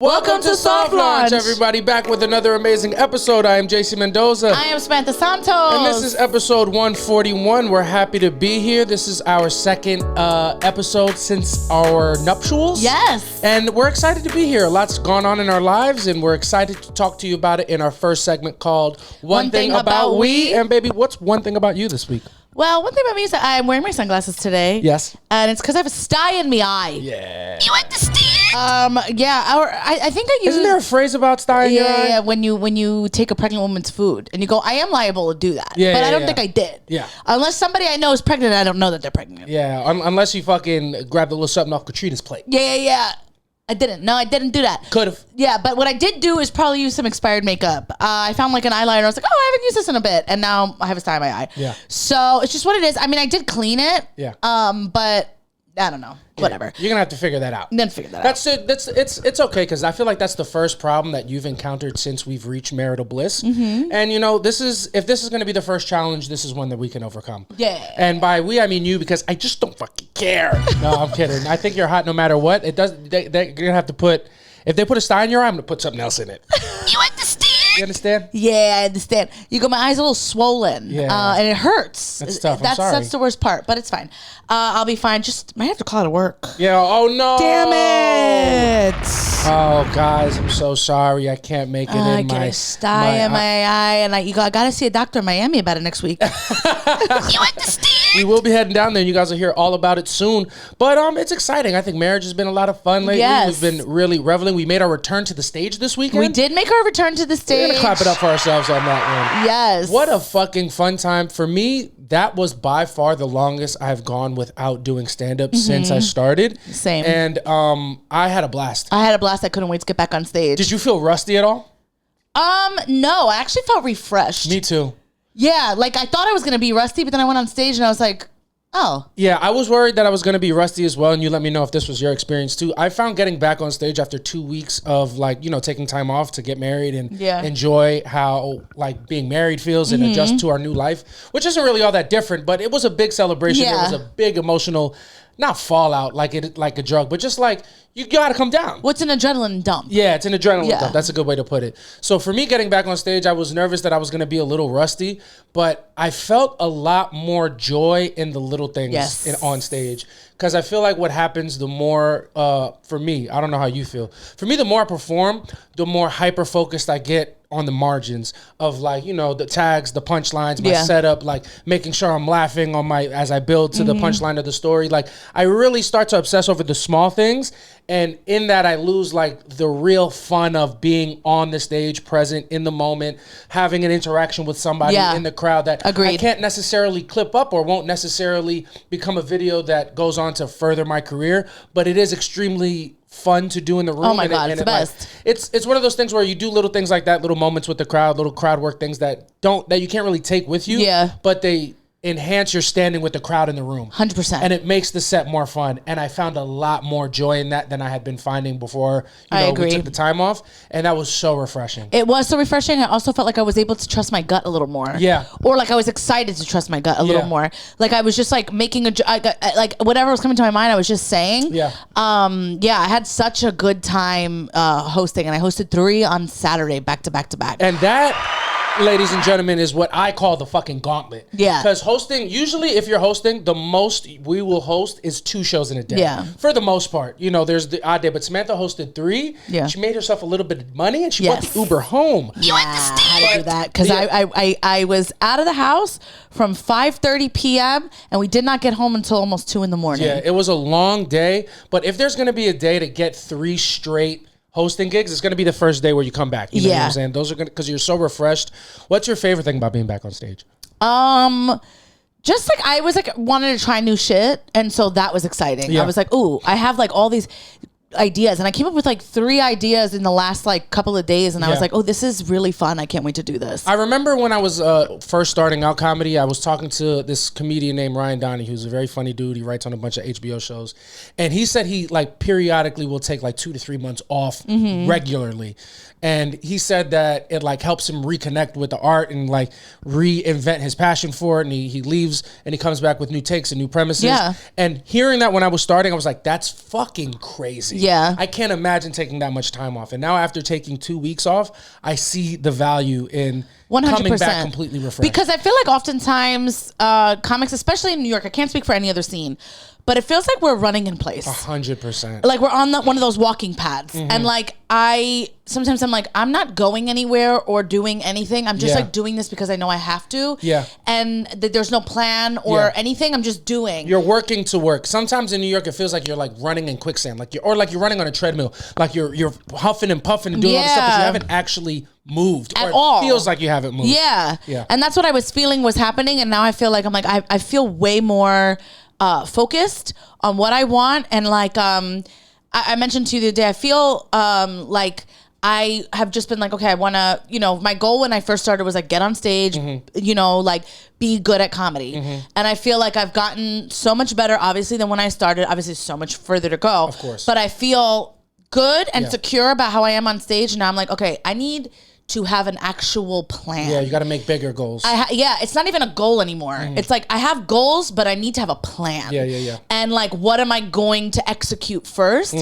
Welcome to Soft Launch, everybody. Back with another amazing episode. I am JC Mendoza. I am Samantha Santos. And this is episode 141. We're happy to be here. This is our second episode since our nuptials. Yes. And we're excited to be here. A lot's gone on in our lives, and we're excited to talk to you about it in our first segment called One Thing About We. And baby, what's one thing about you this week? Well, one thing about me is that I'm wearing my sunglasses today. Yes. And it's because I have a sty in my eye. Yeah. You understand? Yeah. I think I use. Isn't there a phrase about style in your eye? Yeah. When you take a pregnant woman's food and you go, I am liable to do that. Yeah, but yeah, I don't yeah. think I did. Yeah. Unless somebody I know is pregnant, I don't know that they're pregnant. Yeah. Unless you fucking grabbed a little something off Katrina's plate. Yeah. I didn't. No, I didn't do that. Could have. Yeah, but what I did do is probably use some expired makeup. I found like an eyeliner. I was like, oh, I haven't used this in a bit. And now I have a sty in my eye. Yeah. So it's just what it is. I mean, I did clean it. Yeah. But I don't know. Whatever. You're going to have to figure that out. Then figure that out. That's it. It's okay, because I feel like that's the first problem that you've encountered since we've reached marital bliss. Mm-hmm. And if this is going to be the first challenge, this is one that we can overcome. Yeah. And by we, I mean you, because I just don't fucking care. No, I'm kidding. I think you're hot no matter what. It does. They're gonna have to put. If they put a sty in your eye, I'm gonna put something else in it. You understand? You understand? Yeah, I understand. You go, my eyes a little swollen. Yeah. And it hurts. That's tough. I'm sorry. That's the worst part, but it's fine. I'll be fine. Just might have to call it work. Yeah. Oh no. Damn it. Oh guys, I'm so sorry. I can't make it I in get my a sty in my eye, and I gotta see a doctor in Miami about it next week. You understand? We will be heading down there, and you guys will hear all about it soon. But it's exciting. I think marriage has been a lot of fun lately. Yes. We've been really reveling. We made our return to the stage this weekend. We did make our return to the stage. We're gonna clap it up for ourselves on that one. Yes. What a fucking fun time. For me, that was by far the longest I've gone without doing stand-up since I started. Same. And I had a blast. I had a blast. I couldn't wait to get back on stage. Did you feel rusty at all? No. I actually felt refreshed. Me too. Yeah, like I thought I was gonna be rusty, but then I went on stage and I was like, oh. Yeah, I was worried that I was going to be rusty as well, and you let me know if this was your experience too. I found getting back on stage after 2 weeks of taking time off to get married and enjoy how being married feels and adjust to our new life, which isn't really all that different, but it was a big celebration. Yeah. It was a big emotional, not fallout like a drug, but just like you got to come down. What's an adrenaline dump? Yeah, it's an adrenaline Yeah. dump. That's a good way to put it. So for me, getting back on stage, I was nervous that I was going to be a little rusty, but I felt a lot more joy in the little things on stage. Because I feel like what happens the more, for me, I don't know how you feel. For me, the more I perform, the more hyper-focused I get on the margins of the tags, the punchlines, my setup, making sure I'm laughing on as I build to the punchline of the story. I really start to obsess over the small things. And in that, I lose the real fun of being on the stage, present in the moment, having an interaction with somebody in the crowd that I can't necessarily clip up or won't necessarily become a video that goes on to further my career. But it is extremely fun to do in the room. Oh my God, it's the best. It's one of those things where you do little things like that, little moments with the crowd, little crowd work things that you can't really take with you. Yeah. But they enhance your standing with the crowd in the room. 100%. And it makes the set more fun. And I found a lot more joy in that than I had been finding before I agree. we took the time off. And that was so refreshing. It was so refreshing. I also felt like I was able to trust my gut a little more. Yeah. Or I was excited to trust my gut a little more. I was just making whatever was coming to my mind, I was just saying. Yeah. I had such a good time hosting, and I hosted 3 on Saturday back to back to back. And that, ladies and gentlemen, is what I call the fucking gauntlet. Yeah. Because hosting, usually if you're hosting, the most we will host is 2 shows in a day. Yeah. For the most part. There's the odd day, but Samantha hosted 3. Yeah. She made herself a little bit of money, and she brought the Uber home. Yeah, I had to do that because I was out of the house from 5:30 p.m. and we did not get home until almost 2 in the morning. Yeah, it was a long day, but if there's going to be a day to get 3 straight hosting gigs, it's going to be the first day where you come back. You know what I'm saying? Those are going to, because you're so refreshed. What's your favorite thing about being back on stage? Just I was wanted to try new shit, and so that was exciting. Yeah. I was ooh, I have all these ideas, and I came up with 3 ideas in the last couple of days, and I was oh, this is really fun. I can't wait to do this. I remember when I was first starting out comedy, I was talking to this comedian named Ryan Donnie, who's a very funny dude. He writes on a bunch of HBO shows, and he said he periodically will take 2 to 3 months off regularly. And he said that it helps him reconnect with the art and reinvent his passion for it. And he leaves and he comes back with new takes and new premises. Yeah. And hearing that when I was starting, I was like, that's fucking crazy. Yeah. I can't imagine taking that much time off. And now after taking 2 weeks off, I see the value in 100%. Coming back completely refreshed. Because I feel like oftentimes comics, especially in New York, I can't speak for any other scene, but it feels like we're running in place. 100%. Like we're on one of those walking pads. And like sometimes I'm like, I'm not going anywhere or doing anything. I'm just like doing this because I know I have to. Yeah. And there's no plan or anything. I'm just doing. You're working to work. Sometimes in New York, it feels like you're like running in quicksand, like you're running on a treadmill, like you're huffing and puffing and doing all this stuff, but you haven't actually moved at all. It feels like you haven't moved. Yeah. And that's what I was feeling was happening. And now I feel like I feel way more focused on what I want. And like I mentioned to you the other day, I feel like I have just been like, okay, I want to, my goal when I first started was like get on stage, like be good at comedy. And I feel like I've gotten so much better, obviously, than when I started. Obviously, so much further to go. Of course. But I feel good and secure about how I am on stage. And now I'm like, okay, I need to have an actual plan. Yeah, you got to make bigger goals. It's not even a goal anymore. It's like I have goals, but I need to have a plan. Yeah. And like, what am I going to execute first?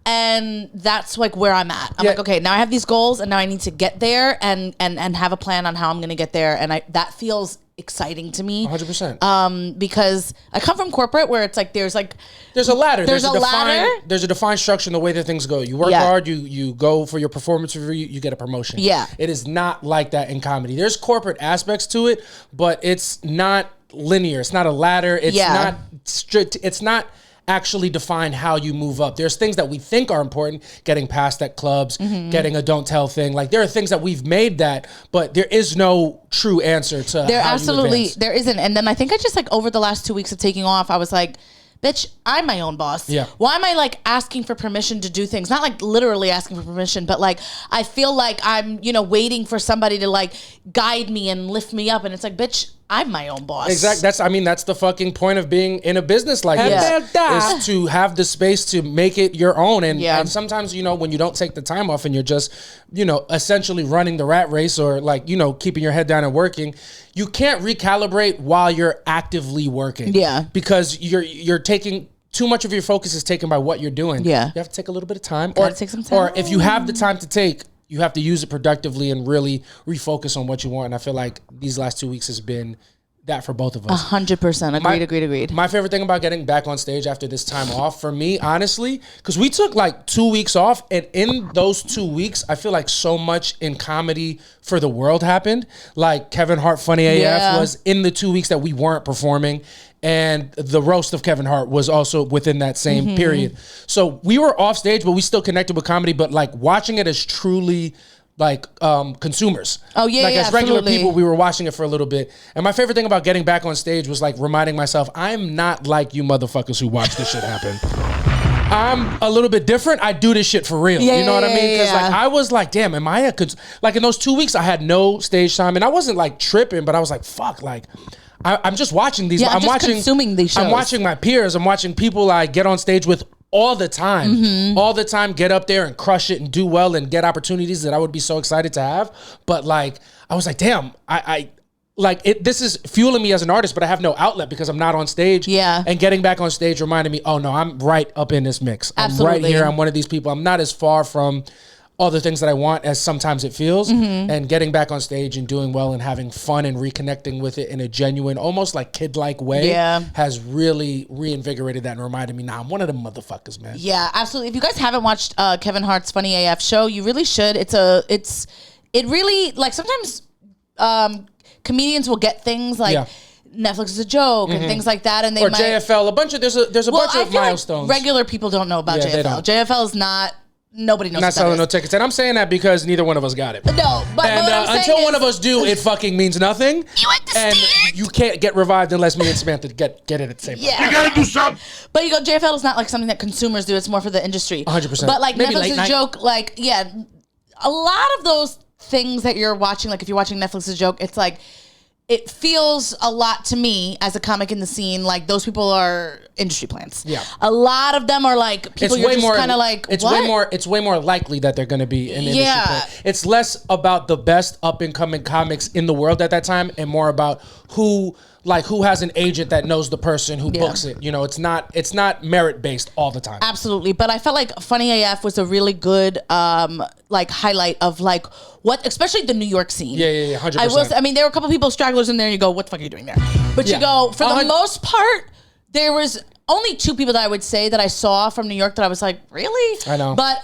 And that's like where I'm at. I'm like, okay, now I have these goals, and now I need to get there and have a plan on how I'm going to get there. And that feels exciting to me. 100%. Because I come from corporate where it's like there's a ladder. There's a defined structure in the way that things go. You work hard, you go for your performance review, you get a promotion. Yeah. It is not like that in comedy. There's corporate aspects to it, but it's not linear. It's not a ladder. It's not strict. It's not actually define how you move up. There's things that we think are important, getting past at clubs, getting a don't tell thing. Like there are things that we've made that, but there is no true answer to there how absolutely you advance. There isn't. And then I think I just like over the last 2 weeks of taking off, I was like, bitch, I'm my own boss. Yeah. Why am I like asking for permission to do things? Not like literally asking for permission, but like I feel like I'm, waiting for somebody to like guide me and lift me up. And it's like, bitch, I'm my own boss. Exactly. That's the fucking point of being in a business like this, is to have the space to make it your own. And sometimes, when you don't take the time off and you're just, essentially running the rat race or like, keeping your head down and working, you can't recalibrate while you're actively working. Yeah. Because you're taking too much of your focus is taken by what you're doing. Yeah. You have to take a little bit of time. Gotta take some time. Or if you have the time to take, you have to use it productively and really refocus on what you want. And I feel like these last 2 weeks has been that for both of us. 100%. Agreed. My favorite thing about getting back on stage after this time off, for me, honestly, because we took like 2 weeks off, and in those 2 weeks, I feel like so much in comedy for the world happened. Like Kevin Hart Funny AF was in the 2 weeks that we weren't performing. And the roast of Kevin Hart was also within that same period. So we were off stage, but we still connected with comedy, but like watching it as truly like consumers. Oh yeah, like yeah, as regular absolutely. people, we were watching it for a little bit. And my favorite thing about getting back on stage was like reminding myself, I'm not like you motherfuckers who watch this shit happen. I'm a little bit different. I do this shit for real. Yeah, you know what I mean? Because yeah. like I was like, damn, am I like in those 2 weeks I had no stage time, and I wasn't like tripping, but I was like, fuck, like I'm just watching these. Yeah, I'm just watching consuming these shows. I'm watching my peers. I'm watching people I get on stage with all the time. All the time, get up there and crush it and do well and get opportunities that I would be so excited to have. But like, I was like, damn, I like it. This is fueling me as an artist, but I have no outlet because I'm not on stage. Yeah. And getting back on stage reminded me, oh no, I'm right up in this mix. Absolutely. I'm right here. I'm one of these people. I'm not as far from all the things that I want as sometimes it feels. And getting back on stage and doing well and having fun and reconnecting with it in a genuine, almost like kid-like way has really reinvigorated that and reminded me, nah, I'm one of them motherfuckers, man. Yeah, absolutely. If you guys haven't watched Kevin Hart's Funny AF show, you really should. It really, like, sometimes comedians will get things like Netflix is a joke and things like that, and they or might JFL. There's a bunch of milestones. Like regular people don't know about JFL. JFL is not. Nobody knows. Not selling no tickets, and I'm saying that because neither one of us got it. No, but and until one of us do, it fucking means nothing. You understand? And you can't get revived unless me and Samantha get it at the same time. You gotta do something. But you go, JFL is not like something that consumers do. It's more for the industry. 100%. But like Maybe Netflix is a joke. Like a lot of those things that you're watching, like if you're watching Netflix is a joke, it's like. It feels a lot to me as a comic in the scene like those people are industry plants. Yeah, a lot of them are like people. You're just kind of like it's what? It's way more likely that they're going to be an industry plant. It's less about the best up and coming comics in the world at that time, and more about who like who has an agent that knows the person who books it. You know, it's not merit based all the time. Absolutely. But I felt like Funny AF was a really good like highlight of like what, especially the New York scene. Yeah, 100%. I mean, there were a couple people, stragglers in there, and you go, what the fuck are you doing there? But you go, for the most part, there was only 2 people that I would say that I saw from New York that I was like, really? I know. But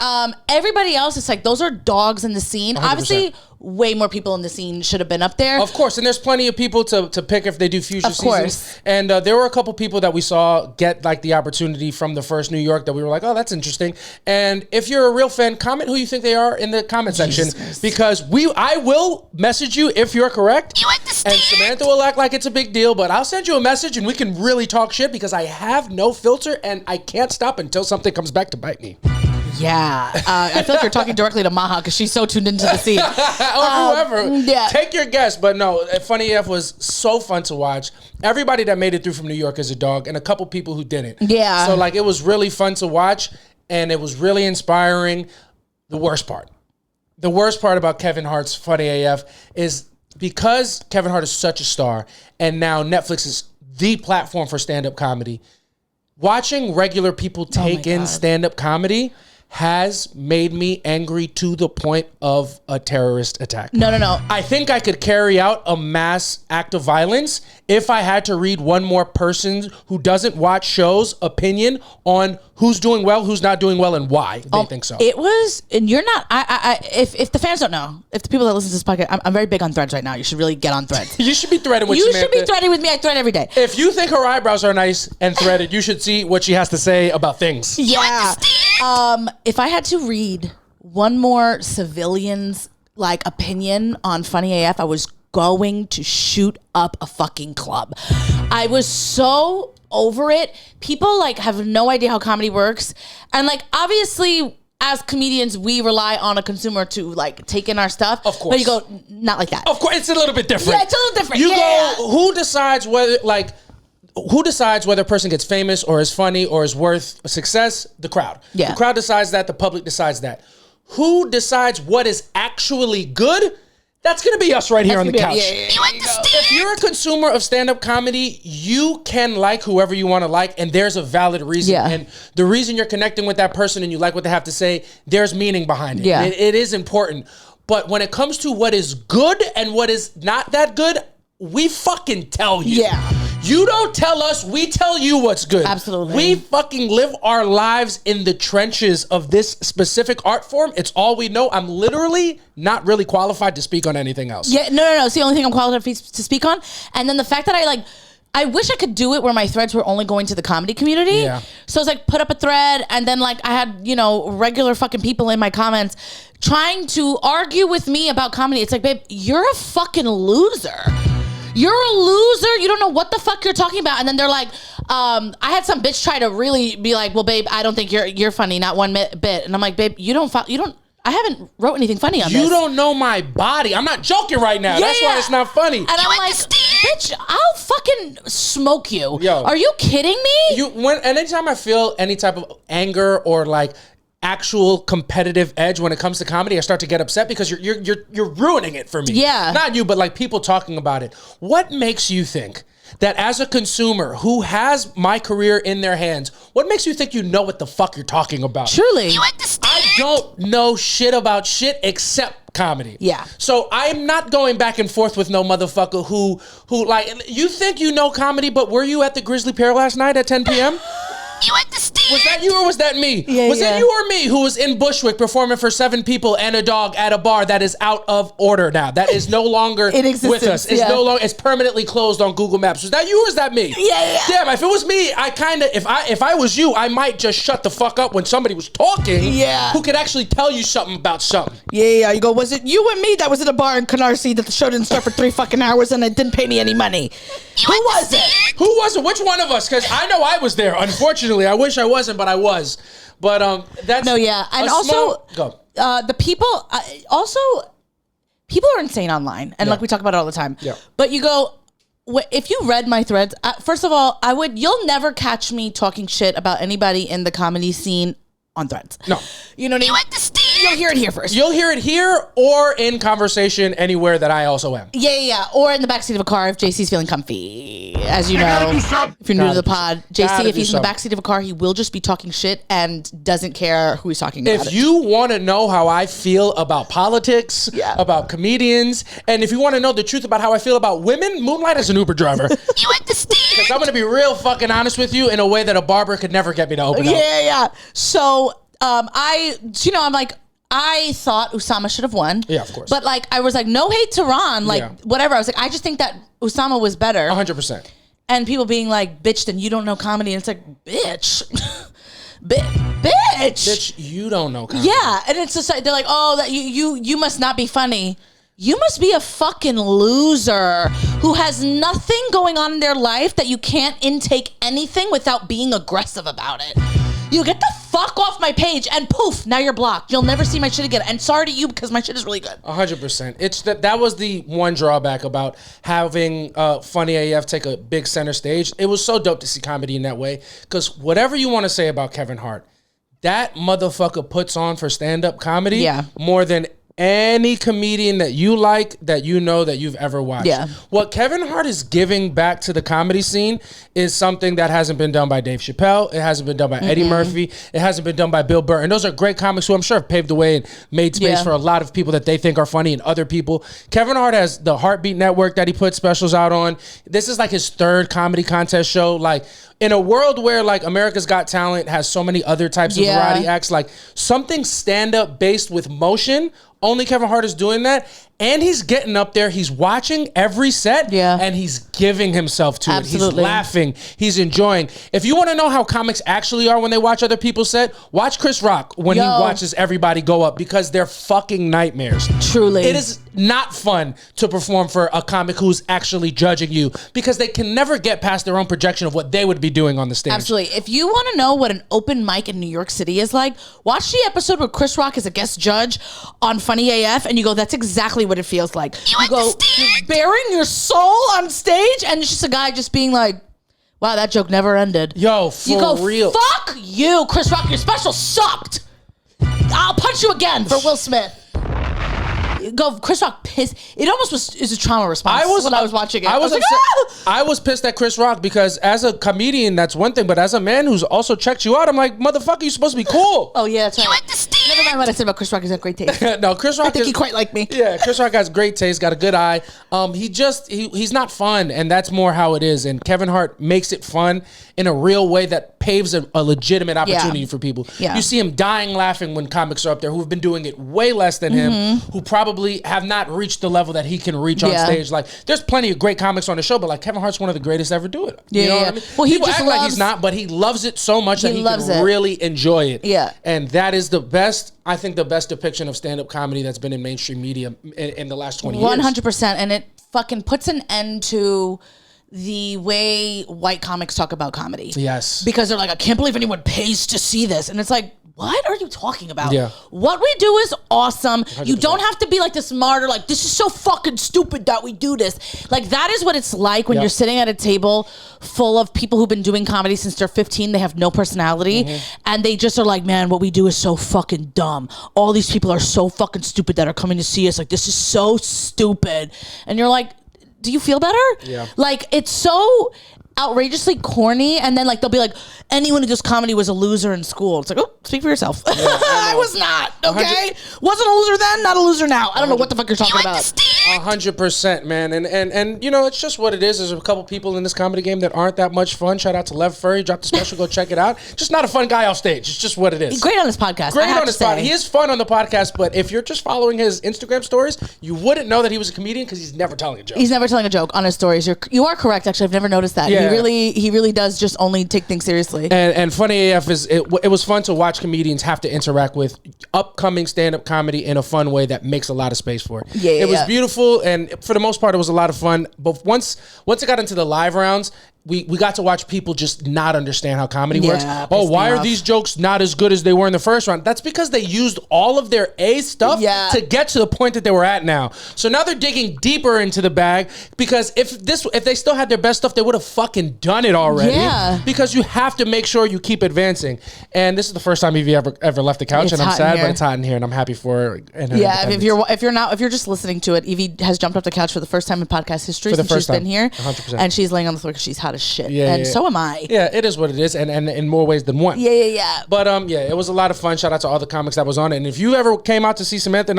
everybody else, it's like, those are dogs in the scene. 100%. Obviously, way more people in the scene should have been up there. Of course, and there's plenty of people to pick if they do future seasons. And there were a couple people that we saw get like the opportunity from the first New York that we were like, oh, that's interesting. And if you're a real fan, comment who you think they are in the comment section, because I will message you if you're correct. You understand? And Samantha will act like it's a big deal, but I'll send you a message and we can really talk shit, because I have no filter and I can't stop until something comes back to bite me. Yeah. I feel like you're talking directly to Maha because she's so tuned into the scene. Or whoever. Yeah. Take your guess. But no, Funny AF was so fun to watch. Everybody that made it through from New York is a dog, and a couple people who didn't. Yeah. So like it was really fun to watch, and it was really inspiring. The worst part about Kevin Hart's Funny AF is because Kevin Hart is such a star, and now Netflix is the platform for stand-up comedy. Watching regular people take in stand-up comedy has made me angry to the point of a terrorist attack. No. I think I could carry out a mass act of violence if I had to read one more person who doesn't watch shows' opinion on who's doing well, who's not doing well, and why they think so. It was, and you're not, if the fans don't know, if the people that listen to this podcast, I'm very big on threads right now. You should really get on threads. You should be threading with You Samantha. should be threading with me. I thread every day. If you think her eyebrows are nice and threaded, you should see what she has to say about things. Yeah. If I had to read one more civilian's like opinion on Funny AF, I was going to shoot up a fucking club. I was so over it. People like have no idea how comedy works. And like obviously as comedians, we rely on a consumer to like take in our stuff. Of course. But you go, not like that. Of course, it's a little bit different. Yeah, it's a little different. You go, who decides whether a person gets famous or is funny or is worth success? The crowd. Yeah. The crowd decides that. The public decides that. Who decides what is actually good? That's going to be us right here on the couch. You understand? If you're a consumer of stand-up comedy, you can like whoever you want to like, and there's a valid reason. Yeah. And the reason you're connecting with that person and you like what they have to say, there's meaning behind it. Yeah. It is important. But when it comes to what is good and what is not that good, we fucking tell you. Yeah. You don't tell us, we tell you what's good. Absolutely. We fucking live our lives in the trenches of this specific art form. It's all we know. I'm literally not really qualified to speak on anything else. Yeah, no. It's the only thing I'm qualified to speak on. And then the fact that I wish I could do it where my threads were only going to the comedy community. Yeah. So it's like put up a thread and then like I had, regular fucking people in my comments trying to argue with me about comedy. It's like, babe, you're a fucking loser. You're a loser. You don't know what the fuck you're talking about. And then they're like, I had some bitch try to really be like, well, babe, I don't think you're funny, not one bit. And I'm like, babe, I haven't wrote anything funny on this. You don't know my body. I'm not joking right now. That's why it's not funny. And I'm like, bitch, I'll fucking smoke you. Yo. Are you kidding me? Anytime I feel any type of anger or like actual competitive edge when it comes to comedy, I start to get upset because you're ruining it for me. Yeah. Not you, but like people talking about it. What makes you think that as a consumer who has my career in their hands, what makes you think you know what the fuck you're talking about? Truly. You understand? I don't know shit about shit except comedy. Yeah. So I'm not going back and forth with no motherfucker who like, you think you know comedy, but were you at the Grizzly Pear last night at 10 p.m.? You understand? Was that you or was that me? Yeah, was it you or me who was in Bushwick performing for 7 people and a dog at a bar that is out of order now? That is no longer In existence, with us. It's no longer. It's permanently closed on Google Maps. Was that you or was that me? Yeah. Damn, if it was me, I kind of, if I was you, I might just shut the fuck up when somebody was talking. Yeah. Who could actually tell you something about something. Yeah. You go, was it you and me that was at a bar in Canarsie that the show didn't start for 3 fucking hours and it didn't pay me any money? Who was it? Who was it? Which one of us? Because I know I was there. Unfortunately, I wish I wasn't, but I was. But that's No, yeah. And also, go. the people, people are insane online. And like we talk about it all the time. Yeah. But you go, if you read my threads, first of all, you'll never catch me talking shit about anybody in the comedy scene on threads. No. You know what I mean? You understand? You'll hear it here first. You'll hear it here or in conversation anywhere that I also am. Yeah. Or in the backseat of a car if JC's feeling comfy. As you know, if you're new to the pod, JC, if he's in the backseat of a car, he will just be talking shit and doesn't care who he's talking about. If you want to know how I feel about politics, about comedians, and if you want to know the truth about how I feel about women, moonlight as an Uber driver. You understand? Because I'm going to be real fucking honest with you in a way that a barber could never get me to open up. Yeah. So, I'm like, I thought Usama should have won. Yeah, of course. But like, I was like, no hate to Ron, whatever. I was like, I just think that Usama was better. 100%. And people being like, bitch, then you don't know comedy. And it's like, bitch. Bitch, you don't know comedy. Yeah, and it's just like, they're like, oh, that you must not be funny. You must be a fucking loser who has nothing going on in their life that you can't intake anything without being aggressive about it. You get the fuck off my page and poof, now you're blocked. You'll never see my shit again. And sorry to you because my shit is really good. 100%. It's that was the one drawback about having Funny AF take a big center stage. It was so dope to see comedy in that way because whatever you want to say about Kevin Hart, that motherfucker puts on for stand-up comedy more than any comedian that you like, that you know, that you've ever watched. Yeah. What Kevin Hart is giving back to the comedy scene is something that hasn't been done by Dave Chappelle. It hasn't been done by Eddie Murphy. It hasn't been done by Bill Burr. And those are great comics who I'm sure have paved the way and made space for a lot of people that they think are funny and other people. Kevin Hart has the Heartbeat Network that he puts specials out on. This is like his third comedy contest show. Like, in a world where like America's Got Talent has so many other types of variety acts, like something stand-up based with motion, only Kevin Hart is doing that. And he's getting up there. He's watching every set and he's giving himself to it. He's laughing. He's enjoying. If you want to know how comics actually are when they watch other people's set, watch Chris Rock when he watches everybody go up because they're fucking nightmares. Truly. It is not fun to perform for a comic who's actually judging you because they can never get past their own projection of what they would be doing on the stage. Absolutely. If you want to know what an open mic in New York City is like, watch the episode where Chris Rock is a guest judge on Funny AF and you go, that's exactly what it feels like. You go, you're bearing your soul on stage and it's just a guy just being like, wow, that joke never ended. Yo, for real. Fuck you, Chris Rock, your special sucked. I'll punch you again for Will Smith. Go, Chris Rock pissed. It almost is a trauma response when I was watching it. I was pissed at Chris Rock because as a comedian, that's one thing, but as a man who's also checked you out, I'm like, motherfucker, you're supposed to be cool. Oh, yeah, that's right. You understand. Never mind what I said about Chris Rock. He's got great taste. No, Chris Rock I think he quite like me. Yeah, Chris Rock has great taste, got a good eye. He's not fun, and that's more how it is. And Kevin Hart makes it fun in a real way that paves a legitimate opportunity for people. Yeah. You see him dying laughing when comics are up there who've been doing it way less than him, who probably have not reached the level that he can reach on stage. Like, there's plenty of great comics on the show, but like Kevin Hart's one of the greatest to ever do it. You know what I mean? Well, he just act like he's not, but he loves it so much that he can really enjoy it. Yeah. And that is the best, I think, the best depiction of stand-up comedy that's been in mainstream media in the last 20 years. 100%. And it fucking puts an end to the way white comics talk about comedy. Yes. Because they're like, I can't believe anyone pays to see this. And it's like, what are you talking about? Yeah. What we do is awesome. 100%. You don't have to be like this martyr, like, this is so fucking stupid that we do this. Like, that is what it's like when you're sitting at a table full of people who've been doing comedy since they're 15. They have no personality. And they just are like, man, what we do is so fucking dumb. All these people are so fucking stupid that are coming to see us. Like, this is so stupid. And you're like, do you feel better? Yeah. Like, it's so outrageously corny, and then like they'll be like, anyone who does comedy was a loser in school. It's like, oh, speak for yourself. Yeah, I was not, okay? Wasn't a loser then, not a loser now. I don't know what the fuck you're talking about. 100%, man. And you know, it's just what it is. There's a couple people in this comedy game that aren't that much fun. Shout out to Lev Furry, dropped the special, go check it out. Just not a fun guy off stage. It's just what it is. He's great on this podcast. Great on this podcast. He is fun on the podcast, but if you're just following his Instagram stories, you wouldn't know that he was a comedian because he's never telling a joke. He's never telling a joke on his stories. You are correct, actually. I've never noticed that. Yeah. He really does just only take things seriously. And Funny AF it was fun to watch comedians have to interact with upcoming stand-up comedy in a fun way that makes a lot of space for it. It was beautiful, and for the most part, it was a lot of fun. But once it got into the live rounds, we got to watch people just not understand how comedy works. Oh, why are these jokes not as good as they were in the first round? That's because they used all of their A stuff to get to the point that they were at now. So now they're digging deeper into the bag, because if they still had their best stuff, they would have fucking done it already. Yeah. Because you have to make sure you keep advancing. And this is the first time Evie ever left the couch, and I'm sad, but it's hot in here, and I'm happy for her. And if you're just listening to it, Evie has jumped off the couch for the first time in podcast history since she's been here, 100%. And she's laying on the floor because she's hot as shit. So am I. Yeah, it is what it is, and in more ways than one. Yeah. But it was a lot of fun. Shout out to all the comics that was on it. And if you ever came out to see Samantha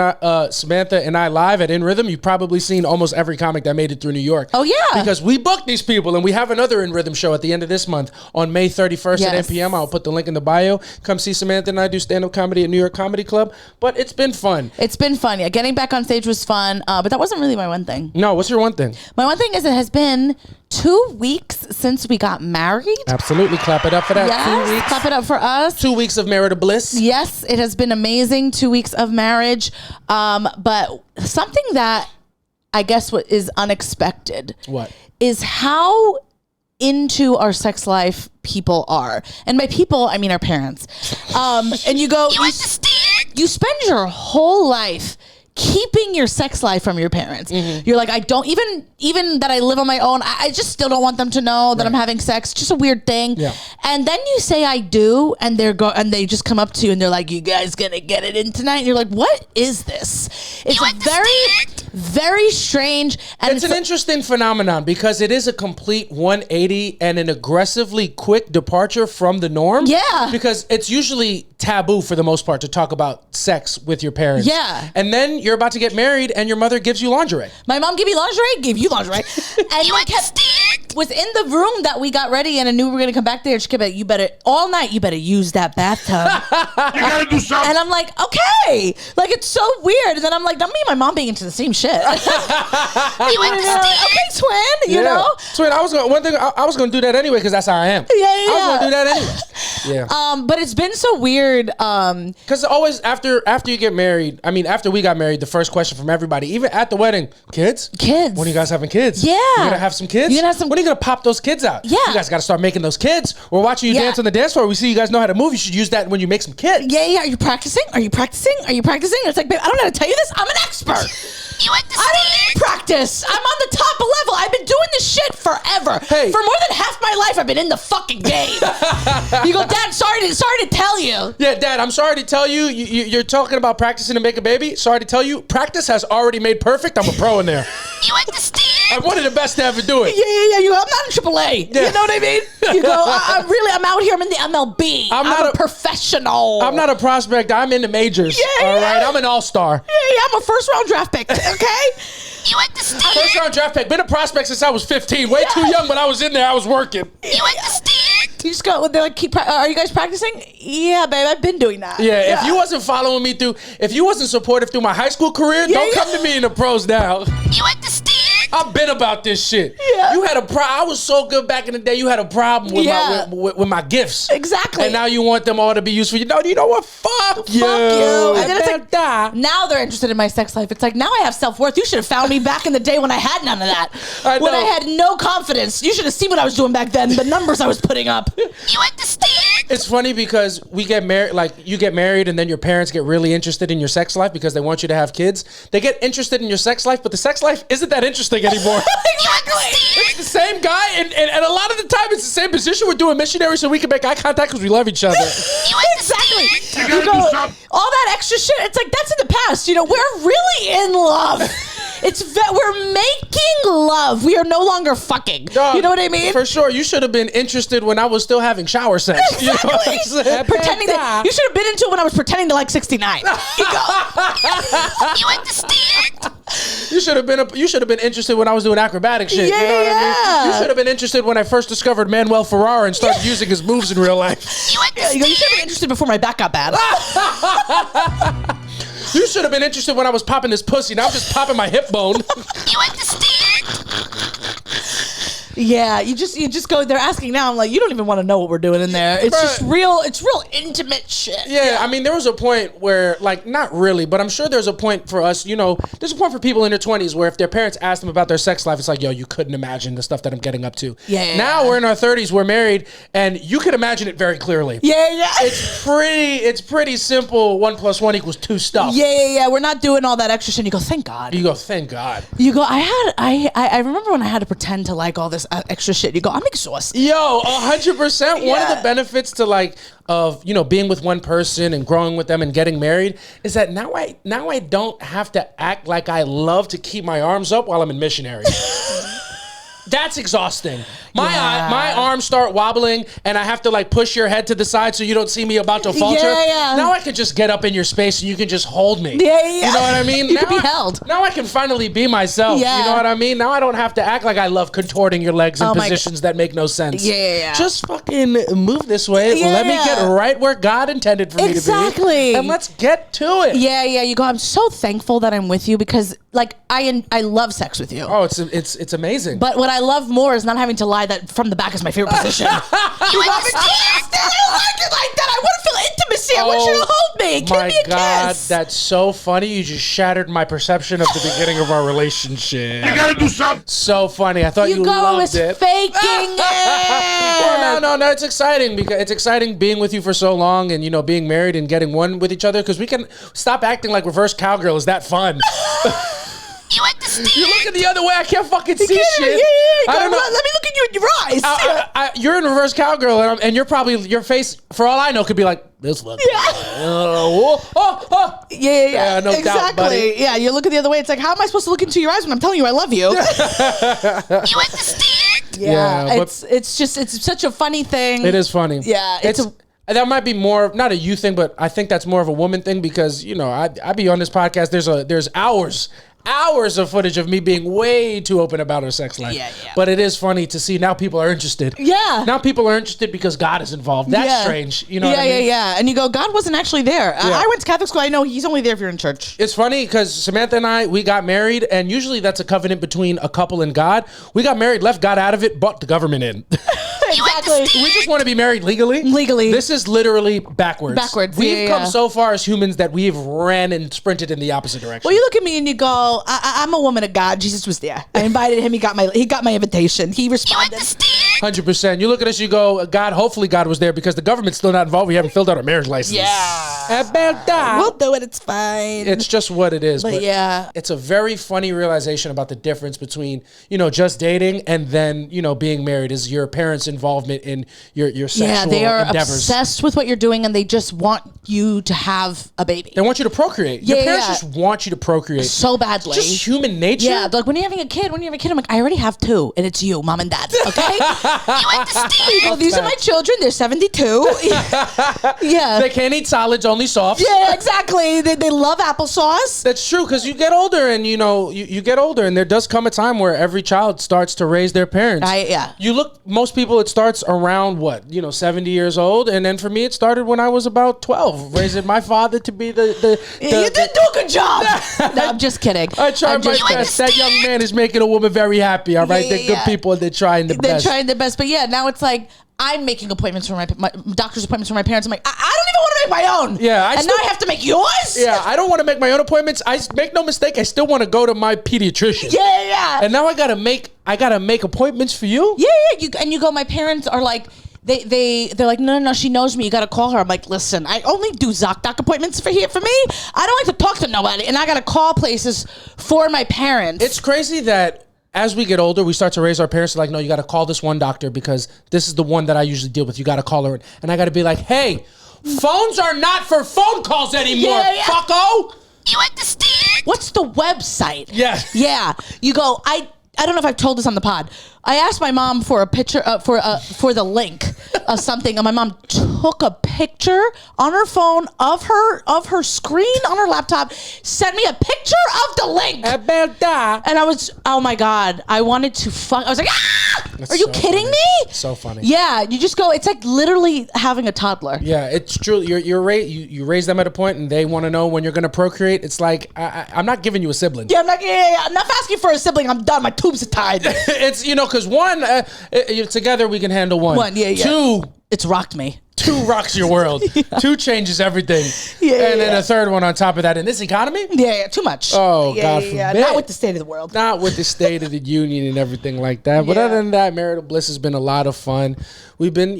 and I live at In Rhythm, you've probably seen almost every comic that made it through New York. Oh yeah, because we booked these people, and we have another In Rhythm show at the end of this month on May 31st at 8 p.m. I'll put the link in the bio. Come see Samantha and I do stand-up comedy at New York Comedy Club. But it's been fun. It's been fun. Yeah, getting back on stage was fun. But that wasn't really my one thing. No, what's your one thing? My one thing is it has been 2 weeks since we got married. Absolutely. Clap it up for that. Yes, 2 weeks. Clap it up for us. 2 weeks of marital bliss. Yes, it has been amazing. 2 weeks of marriage. But something that I guess what is unexpected is how into our sex life people are. And by people, I mean our parents. And you go, you spend your whole life keeping your sex life from your parents. Mm-hmm. You're like, I don't even that I live on my own. I just still don't want them to know that I'm having sex. Just a weird thing. Yeah. And then you say I do, and they just come up to you and they're like, "You guys gonna get it in tonight?" And you're like, "What is this?" It's very strange. And it's an interesting phenomenon because it is a complete 180 and an aggressively quick departure from the norm. Yeah. Because it's usually taboo for the most part to talk about sex with your parents. Yeah. And then you're about to get married and your mother gives you lingerie. My mom gave me lingerie, gave you lingerie. And you was in the room that we got ready and I knew we were going to come back there. She kept like, you better use that bathtub. You gotta do something. And I'm like, okay. Like, it's so weird. And then I'm like, not me and my mom being into the same shit. Okay, twin, you know? Twin, I was going to do that anyway because that's how I am. Yeah. I was going to do that anyway. Yeah. But it's been so weird. Because always after you get married, I mean, after we got married, the first question from everybody, even at the wedding, kids? Kids. When are you guys having kids? Yeah. You're going to have some kids? You're gonna have some. When are you going to pop those kids out? Yeah. You guys got to start making those kids. We're watching you dance on the dance floor. We see you guys know how to move. You should use that when you make some kids. Yeah. Are you practicing? Are you practicing? It's like, babe, I don't know how to tell you this. I'm an expert. I don't need practice. I'm on the top level. I've been doing this shit forever. Hey. For more than half my life, I've been in the fucking game. You go, Dad, sorry to tell you. Yeah, Dad, I'm sorry to tell you. You're talking about practicing to make a baby. Sorry to tell you, practice has already made perfect. I'm a pro in there. You understand? I'm one of the best to ever do it. Yeah. I'm not in AAA. Yeah. You know what I mean? You go, I'm out here. I'm in the MLB. I'm a professional. I'm not a prospect. I'm in the majors. Yeah. All right. I'm an all-star. Yeah. I'm a first-round draft pick. Okay. You understand? First-round draft pick. Been a prospect since I was 15. Way too young, but I was in there. I was working. You understand? You just go. They're like, are you guys practicing? Yeah, babe. I've been doing that. Yeah. If you wasn't following me if you wasn't supportive through my high school career, don't come to me in the pros now. You understand? I've been about this shit. Yeah. You had I was so good back in the day. You had a problem with my gifts. Exactly. And now you want them all to be used for you. No, you know what? Fuck you. And then it's like, now they're interested in my sex life. It's like, now I have self-worth. You should have found me back in the day when I had none of that. When I had no confidence. You should have seen what I was doing back then. The numbers I was putting up. You understand? It's funny because we get married, like you get married and then your parents get really interested in your sex life because they want you to have kids. They get interested in your sex life, but the sex life isn't that interesting anymore. Exactly. It's the same guy, and a lot of the time it's the same position. We're doing missionary so we can make eye contact because we love each other. Exactly. You go, all that extra shit, it's like, that's in the past. You know, we're really in love. We're making love. We are no longer fucking. Dog, you know what I mean? For sure. You should have been interested when I was still having shower sex. Exactly. You know what I'm saying? Pretending that. You should have been into it when I was pretending to like 69. You go. You understand? You should have been interested when I was doing acrobatic shit. Yeah, you know what I mean? You should have been interested when I first discovered Manuel Ferrara and started using his moves in real life. You understand? You should have been interested before my back got bad. You should have been interested when I was popping this pussy. Now I'm just popping my hip bone. You understand? Yeah, you just go. They're asking now. I'm like, you don't even want to know what we're doing in there. It's just real. It's real intimate shit. Yeah, I mean, there was a point where, like, not really, but I'm sure there's a point for us. You know, there's a point for people in their 20s where if their parents ask them about their sex life, it's like, yo, you couldn't imagine the stuff that I'm getting up to. Yeah. Now we're in our 30s, we're married, and you can imagine it very clearly. Yeah. It's pretty simple. 1 + 1 = 2 stuff. Yeah. We're not doing all that extra shit. And you go, thank God. You go, thank God. You go, I remember when I had to pretend to like all this extra shit. You go, I'm exhausted. Yo, 100%. One of the benefits to like of being with one person and growing with them and getting married is that now I don't have to act like I love to keep my arms up while I'm in missionary. That's exhausting. My arms start wobbling and I have to like push your head to the side so you don't see me about to falter. Yeah. Now I can just get up in your space and you can just hold me. Yeah. You know what I mean? You can be held. Now I can finally be myself. Yeah. You know what I mean? Now I don't have to act like I love contorting your legs in positions that make no sense. Yeah. Just fucking move this way. Yeah. Let me get right where God intended for me to be. Exactly. And let's get to it. Yeah. You go, I'm so thankful that I'm with you because like I love sex with you. Oh, it's amazing. But what I love more is not having to lie that from the back is my favorite position. I don't like it like that. I want to feel intimacy. I want you to hold me. Give me a kiss. That's so funny. You just shattered my perception of the beginning of our relationship. You gotta do something. So funny. I thought you loved it. Faking it. Well, no. It's exciting because it's exciting being with you for so long and being married and getting one with each other because we can stop acting like reverse cowgirl. Is that fun? You understand? You're looking the other way. I can't fucking see shit. Yeah. I don't know. Let me look at you in your eyes. You're in reverse cowgirl, and you're probably your face, for all I know, could be like this look. Yeah. No exactly. doubt, buddy. Yeah, you look the other way. It's like, how am I supposed to look into your eyes when I'm telling you I love you? You understand? Yeah, it's such a funny thing. It is funny. Yeah, that might be more not a you thing, but I think that's more of a woman thing because I be on this podcast. There's hours of footage of me being way too open about our sex life. Yeah. But it is funny to see now people are interested. Yeah. Now people are interested because God is involved. That's strange. You know what I mean? Yeah. And you go, God wasn't actually there. I went to Catholic school. I know he's only there if you're in church. It's funny because Samantha and we got married, and usually that's a covenant between a couple and God. We got married, left God out of it, brought the government in. Exactly. We just want to be married legally. This is literally backwards. We've come so far as humans that we've ran and sprinted in the opposite direction. Well, you look at me and you go, I'm a woman of God. Jesus was there. I invited him. He got my invitation. He responded. 100%. You look at us, you go, God, hopefully God was there because the government's still not involved. We haven't filled out our marriage license. Yeah. We'll do it. It's fine. It's just what it is. But yeah. It's a very funny realization about the difference between, just dating and then, being married is your parents' involvement in your sexual endeavors. Yeah, they are obsessed with what you're doing and they just want you to have a baby. They want you to procreate. Your parents just want you to procreate. So badly. It's just human nature. Yeah, like when you're having a kid, I'm like, I already have 2 and it's you, mom and dad, okay? You understand? Well, these are my children. They're 72. Yeah. They can't eat solids, only softs. Yeah, exactly. They love applesauce. That's true because you get older and, you get older and there does come a time where every child starts to raise their parents. You look, most people, it starts around 70 years old. And then for me, it started when I was about 12, raising my father to be the you did do a good job. No, I'm just kidding. I tried my best. That young man is making a woman very happy. All right, they're good people and they're trying their best. They're trying their best, but now it's like I'm making appointments for my doctor's appointments for my parents. I'm like, I don't even want to make my own. Yeah, now I have to make yours. Yeah, I don't want to make my own appointments. I make no mistake. I still want to go to my pediatrician. Yeah. And now I gotta make appointments for you. Yeah. You go. My parents are like. They're like, no, she knows me. You got to call her. I'm like, listen, I only do ZocDoc appointments for me. I don't like to talk to nobody. And I got to call places for my parents. It's crazy that as we get older, we start to raise our parents like, no, you got to call this one doctor because this is the one that I usually deal with. You got to call her. And I got to be like, hey, phones are not for phone calls anymore, fucko. You understand? What's the website? Yeah. You go, I don't know if I've told this on the pod. I asked my mom for a picture for the link of something, and my mom took a picture on her phone of her screen on her laptop, sent me a picture of the link. About that. And I was, oh my God, I wanted to fuck. I was like, ah! Are you kidding me? So funny. Yeah, you just go. It's like literally having a toddler. Yeah, it's true. You raise them at a point, and they want to know when you're going to procreate. It's like I'm not giving you a sibling. Yeah, I'm not asking for a sibling. I'm done. My tubes are tied. It's because one, together we can handle one. One, yeah. Two, it's rocked me. Two rocks your world. Yeah. Two changes everything. And then a third one on top of that in this economy? Yeah, too much. Oh, God forbid. Not with the state of the world. Not with the state of the union and everything like that. But other than that, marital bliss has been a lot of fun. We've been,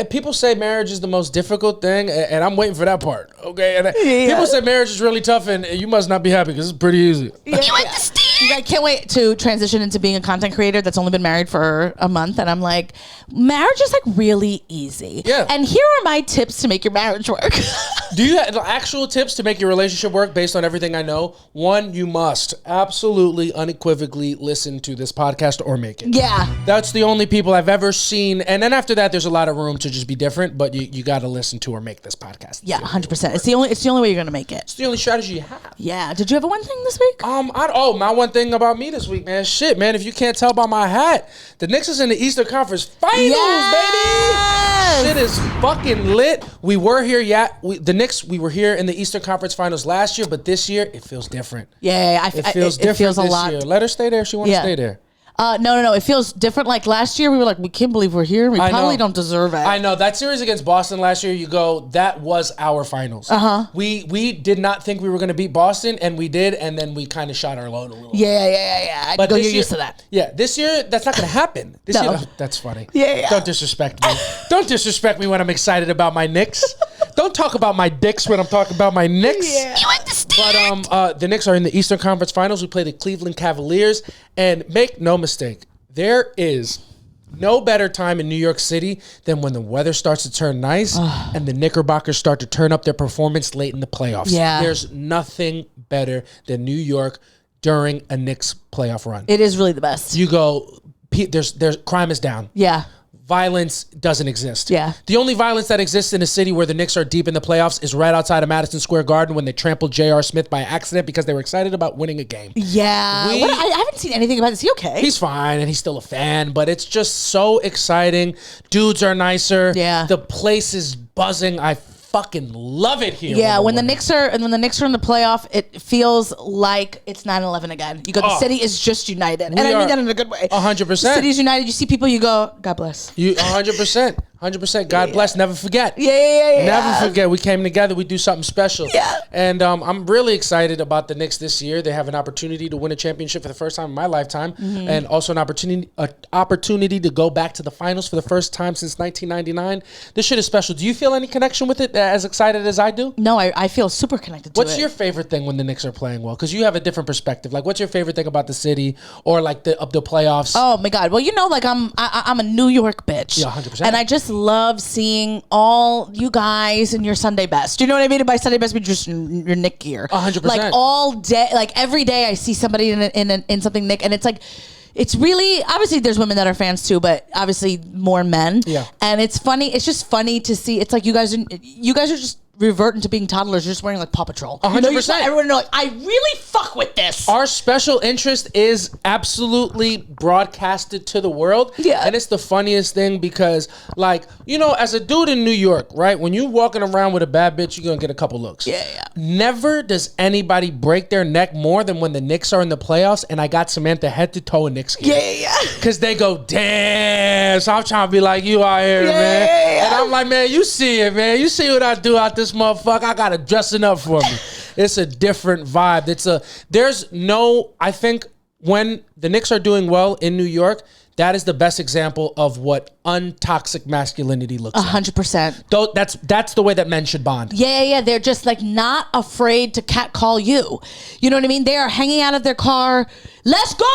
people say marriage is the most difficult thing, and I'm waiting for that part, okay? And people say marriage is really tough, and you must not be happy because it's pretty easy. You understand? I can't wait to transition into being a content creator that's only been married for a month, and I'm like, marriage is like really easy. Yeah. And here are my tips to make your marriage work. Do you have actual tips to make your relationship work based on everything I know? One, you must absolutely, unequivocally listen to this podcast or make it. Yeah. That's the only people I've ever seen. And then after that, there's a lot of room to just be different, but you got to listen to or make this podcast. Yeah, 100%. It's the only way you're going to make it. It's the only strategy you have. Yeah. Did you have one thing this week? My one thing about me this week, man. Shit, man. If you can't tell by my hat, the Knicks is in the Eastern Conference Finals, baby. Shit is fucking lit. We were here, the Knicks, we were here in the Eastern Conference Finals last year, but this year it feels different. Yeah, it feels different. It feels a lot. Year. Let her stay there if she wants to stay there. No. It feels different. Like last year, we were like, we can't believe we're here. We probably don't deserve it. I know. That series against Boston last year, you go, that was our finals. We did not think we were going to beat Boston, and we did, and then we kind of shot our load a little. Yeah. But you're used to that. Yeah, this year, that's not going to happen. This year, that's funny. Yeah. Don't disrespect me. Don't disrespect me when I'm excited about my Knicks. Don't talk about my dicks when I'm talking about my Knicks. Yeah. You understand? But the Knicks are in the Eastern Conference Finals. We play the Cleveland Cavaliers, and make no mistake, there is no better time in New York City than when the weather starts to turn nice and the Knickerbockers start to turn up their performance late in the playoffs. Yeah. There's nothing better than New York during a Knicks playoff run. It is really the best. You go, there's crime is down. Yeah. Violence doesn't exist. Yeah. The only violence that exists in a city where the Knicks are deep in the playoffs is right outside of Madison Square Garden when they trampled J.R. Smith by accident because they were excited about winning a game. Yeah. I haven't seen anything about this. Is he okay? He's fine, and he's still a fan, but it's just so exciting. Dudes are nicer. Yeah. The place is buzzing. I fucking love it here. Yeah, when the Knicks are in the playoff, it feels like it's 9/11 again. You go, the city is just united, and I mean that in a good way. 100%. The city's united. You see people, you go, God bless. You 100%. 100%. God bless. Never forget. Yeah. Never forget. We came together. We do something special. Yeah. And I'm really excited about the Knicks this year. They have an opportunity to win a championship for the first time in my lifetime, and also an opportunity to go back to the finals for the first time since 1999. This shit is special. Do you feel any connection with it? As excited as I do? No, I feel super connected to it. What's your favorite thing when the Knicks are playing well? Because you have a different perspective. Like, what's your favorite thing about the city or like the playoffs? Oh my God! Well, like I'm a New York bitch. Yeah, 100%. And I just love seeing all you guys in your Sunday best. Do you know what I mean? And by Sunday best, we just your Knick gear. 100%. Like all day, like every day, I see somebody in something Knick, and it's like. It's really, obviously there's women that are fans too, but obviously more men. Yeah. And it's funny. It's just funny to see. It's like you guys are just reverting to being toddlers. You're just wearing like Paw Patrol. 100%. Everyone know like, I really fuck with this. Our special interest is absolutely broadcasted to the world. Yeah. And it's the funniest thing because, like, as a dude in New York, right? When you walking around with a bad bitch, you're going to get a couple looks. Yeah. Never does anybody break their neck more than when the Knicks are in the playoffs and I got Samantha head to toe in Knicks gear. Yeah. Because they go, damn. So I'm trying to be like, you out here, man. Yeah. And I'm like, man, you see it, man. You see what I do out this motherfucker. I got to dressing up for me. It's a different vibe. I think when the Knicks are doing well in New York, that is the best example of what untoxic masculinity looks like. 100%. Though that's the way that men should bond. Yeah. They're just like not afraid to catcall you. You know what I mean? They are hanging out of their car. Let's go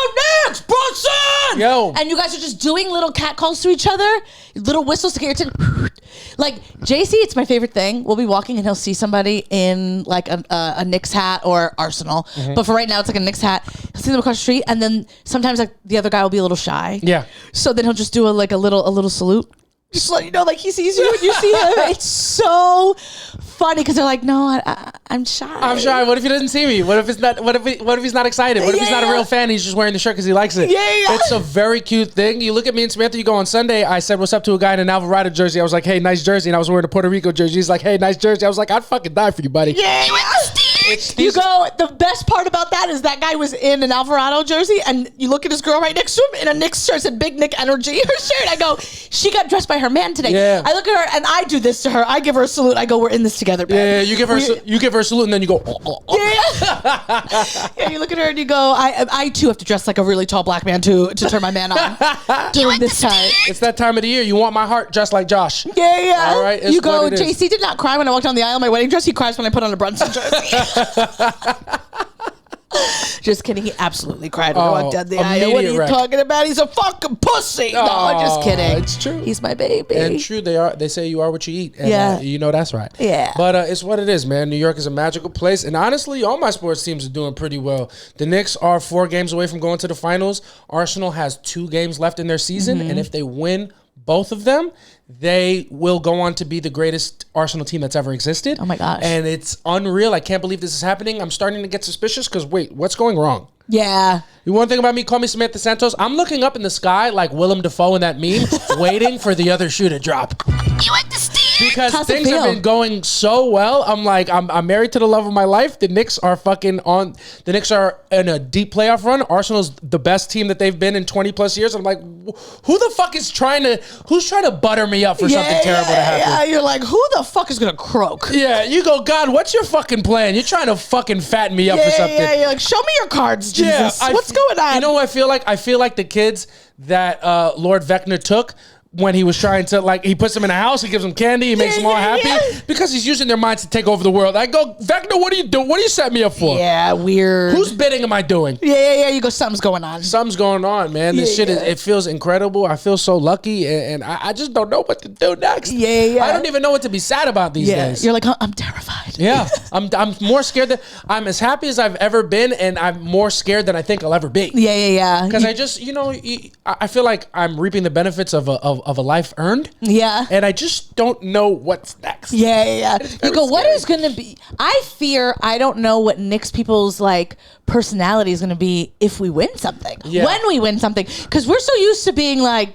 Knicks, Brunson! Yo. And you guys are just doing little catcalls to each other, little whistles to get your attention. Like JC, it's my favorite thing. We'll be walking and he'll see somebody in like a Knicks hat or Arsenal. But for right now, it's like a Knicks hat. He'll see them across the street, and then sometimes like the other guy will be a little shy. Yeah. So then he'll just do a little salute. Just to let you know, like he sees you and you see him. It's so funny because they're like, no, I'm shy. I'm shy. What if he doesn't see me? What if it's not? What if he's not excited? What if he's not a real fan? He's just wearing the shirt because he likes it. Yeah. It's a very cute thing. You look at me and Samantha. You go on Sunday. I said what's up to a guy in an Alvarado jersey. I was like, hey, nice jersey. And I was wearing a Puerto Rico jersey. He's like, hey, nice jersey. I was like, I'd fucking die for you, buddy. Yeah. You go, the best part about that is that guy was in an Alvarado jersey and you look at his girl right next to him in a Knicks shirt, said Big Nick Energy, her shirt. I go, she got dressed by her man today. Yeah. I look at her and I do this to her. I give her a salute. I go, we're in this together, babe. Yeah, you give her a salute and then you go. Yeah, you look at her and you go, I too have to dress like a really tall black man to turn my man on during this time. It's that time of the year. You want my heart just like Josh. Yeah. All right. You go, JC did not cry when I walked down the aisle in my wedding dress. He cries when I put on a Brunson jersey. Just kidding. He absolutely cried when I walked down the aisle. What are you talking about? He's a fucking pussy. No, I'm just kidding. It's true. He's my baby. And true, they say you are what you eat. And, Yeah. you know that's right. Yeah. But it's what it is, man. New York is a magical place. And honestly, all my sports teams are doing pretty well. The Knicks are 4 games away from going to the finals. Arsenal has 2 games left in their season. And if they win both of them, they will go on to be the greatest Arsenal team that's ever existed. Oh my gosh. And it's unreal. I can't believe this is happening. I'm starting to get suspicious because wait, what's going wrong? Yeah. You want to think about me? Call me Samantha Santos. I'm looking up in the sky like Willem Dafoe in that meme, waiting for the other shoe to drop. You understand? Because How's it things have feel? been going so well. I'm like, I'm married to the love of my life. The Knicks are fucking on. The Knicks are in a deep playoff run. Arsenal's the best team that they've been in 20 plus years. I'm like, who the fuck is who's trying to butter me up for something terrible to happen? Yeah, you're like, who the fuck is gonna croak? Yeah, you go, God, what's your fucking plan? You're trying to fucking fatten me up for something. Yeah, you're like, show me your cards, Jesus. What's going on? You know what I feel like? I feel like the kids that Lord Vecna took when he was trying to, like, he puts them in a house, he gives them candy, he makes them all happy because he's using their minds to take over the world. I go, Vecna, what are you doing? What are you setting me up for? Yeah, weird. Whose bidding am I doing? Yeah. You go, something's going on. Something's going on, man. This shit is, it feels incredible. I feel so lucky, and I just don't know what to do next. Yeah. I don't even know what to be sad about these days. You're like, I'm terrified. Yeah, I'm more scared that I'm as happy as I've ever been, and I'm more scared than I think I'll ever be. Yeah. Because I just, I feel like I'm reaping the benefits of a life earned. Yeah. And I just don't know what's next. Yeah. You go, what is going to be? I don't know what Knicks people's like personality is going to be if we win something. Yeah. When we win something. Because we're so used to being like,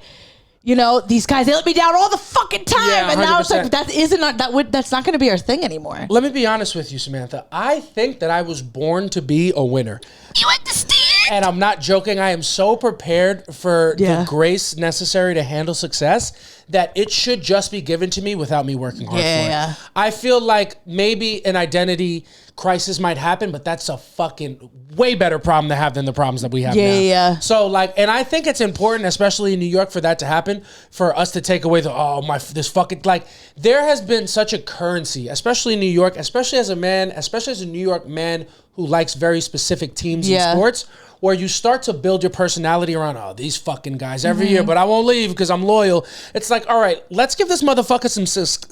these guys, they let me down all the fucking time. Yeah, and now it's like, 100%. that's not going to be our thing anymore. Let me be honest with you, Samantha. I think that I was born to be a winner. You understand? And I'm not joking. I am so prepared for the grace necessary to handle success that it should just be given to me without me working hard for it. I feel like maybe an identity crisis might happen, but that's a fucking way better problem to have than the problems that we have now. Yeah. So and I think it's important, especially in New York, for that to happen, for us to take away this fucking, there has been such a currency, especially in New York, especially as a New York man who likes very specific teams in sports, where you start to build your personality around, these fucking guys every year, but I won't leave because I'm loyal. It's like, all right, let's give this motherfucker some success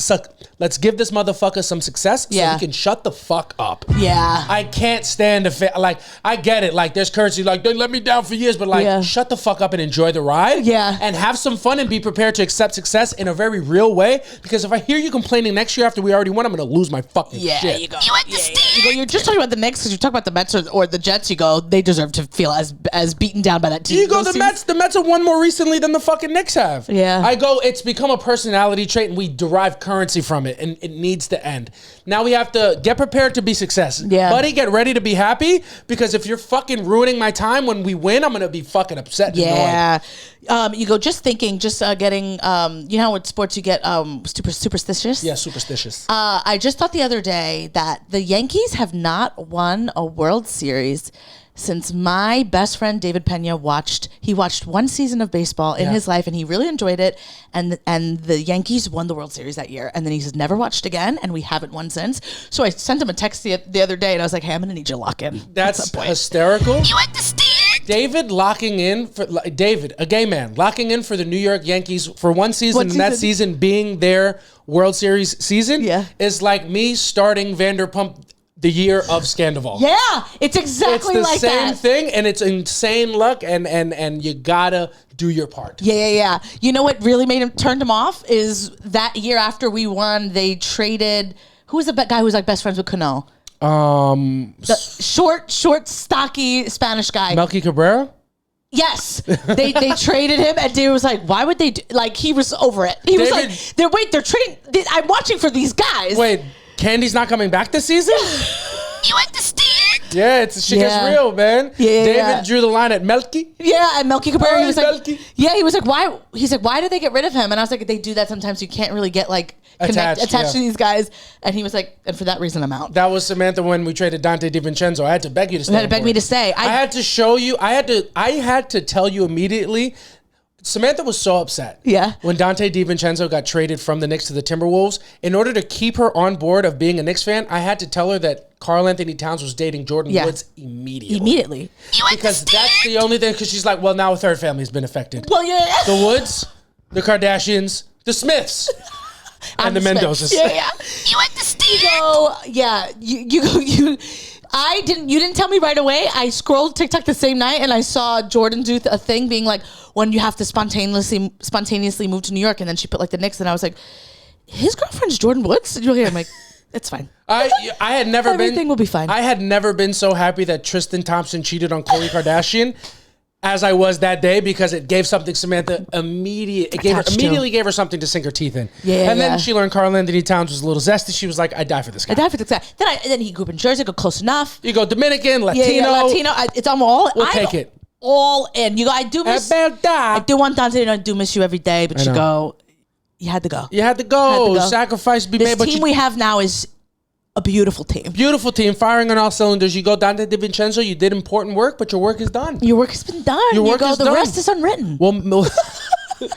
so he can shut the fuck up. Yeah. I can't stand I get it. There's currency. They let me down for years, but shut the fuck up and enjoy the ride. Yeah. And have some fun and be prepared to accept success in a very real way. Because if I hear you complaining next year after we already won, I'm going to lose my fucking shit. You go. You understand? You go, you're just talking about the Knicks because you talk about the Mets or the Jets. You go, they deserve to feel as beaten down by that team. You go, the Mets have won more recently than the fucking Knicks have. Yeah. I go, it's become a personality trait and we derive currency from it and it needs to end. Now we have to get prepared to be success. Yeah. Buddy, get ready to be happy because if you're fucking ruining my time when we win, I'm going to be fucking upset and annoyed. You go, just getting, you know how with sports you get superstitious? Yeah, superstitious. I just thought the other day that the Yankees have not won a World Series since my best friend David Pena watched one season of baseball in his life and he really enjoyed it, and the Yankees won the World Series that year, and then he's never watched again, and we haven't won since. So I sent him a text the other day and I was like, hey, I'm gonna need you to lock in. That's hysterical. You understand? David locking in for a gay man locking in for the New York Yankees for one season, and that season being their World Series season is like me starting Vanderpump the year of Scandival. Yeah, it's exactly like that. It's the same thing, and it's insane luck, and you gotta do your part. Yeah. You know what really turned him off is that year after we won, they traded. Who was the guy who was like best friends with Cano? The short, stocky Spanish guy. Melky Cabrera? Yes. They traded him, and David was like, why would they do, like, he was over it. He was like, they're trading, I'm watching for these guys. Wait, Candy's not coming back this season? You understand? Yeah, shit gets real, man. Yeah, David drew the line at Melky. Yeah, and Melky Cabrera, he was like, Melky. yeah, he was like, why? He's like, why did they get rid of him? And I was like, they do that sometimes. You can't really get like attached to these guys. And he was like, and for that reason, I'm out. That was Samantha when we traded Dante DiVincenzo. I had to beg you to stay. You had to beg me to stay. I had to show you. I had to tell you immediately. Samantha was so upset. Yeah. When Dante DiVincenzo got traded from the Knicks to the Timberwolves, in order to keep her on board of being a Knicks fan, I had to tell her that Karl Anthony Towns was dating Jordan Woods immediately. Because that's the only thing. Because she's like, well, now a third family's been affected. Well, yeah. The Woods, the Kardashians, the Smiths, and the Mendozas. Yeah. You understand? You didn't tell me right away. I scrolled TikTok the same night and I saw Jordan do a thing being like, when you have to spontaneously move to New York, and then she put like the Knicks, and I was like, his girlfriend's Jordan Woods? I'm like, it's fine. I had never Everything will be fine. I had never been so happy that Tristan Thompson cheated on Khloe Kardashian as I was that day, because it gave something Samantha immediately gave her something to sink her teeth in. Yeah, and then she learned Karl Anthony Towns was a little zesty. She was like, I die for this guy. Then he grew up in Jersey, go close enough. You go Dominican, Latino. Latino. It's all. We'll take it. All in. You go, I do want Dante, and I do miss you every day, but you go, you had to go. You had to go. Sacrifice be made. This team we have now is a beautiful team. Beautiful team, firing on all cylinders. You go, Dante DiVincenzo, you did important work, but your work is done. Your work has been done. The rest is unwritten. We'll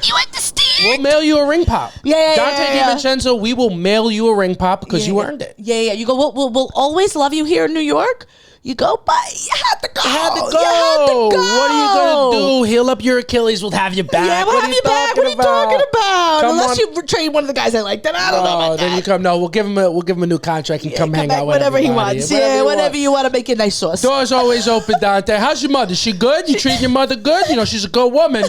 You understand? We'll mail you a ring pop. Dante yeah. DiVincenzo, we will mail you a ring pop because you earned it. Yeah. You go, we'll always love you here in New York. You go, but you had to go. You had to go. What are you going to do? Heal up your Achilles. We'll have you back. Yeah, we'll have you back. What are you talking about? Come Unless you trade one of the guys I like, then I don't know about then that. You come. No, we'll give him a new contract and come hang out with whatever he everybody. wants. Whatever you want to make a nice sauce. Door's always open, Dante. How's your mother? She good? You treat your mother good? You know, she's a good woman.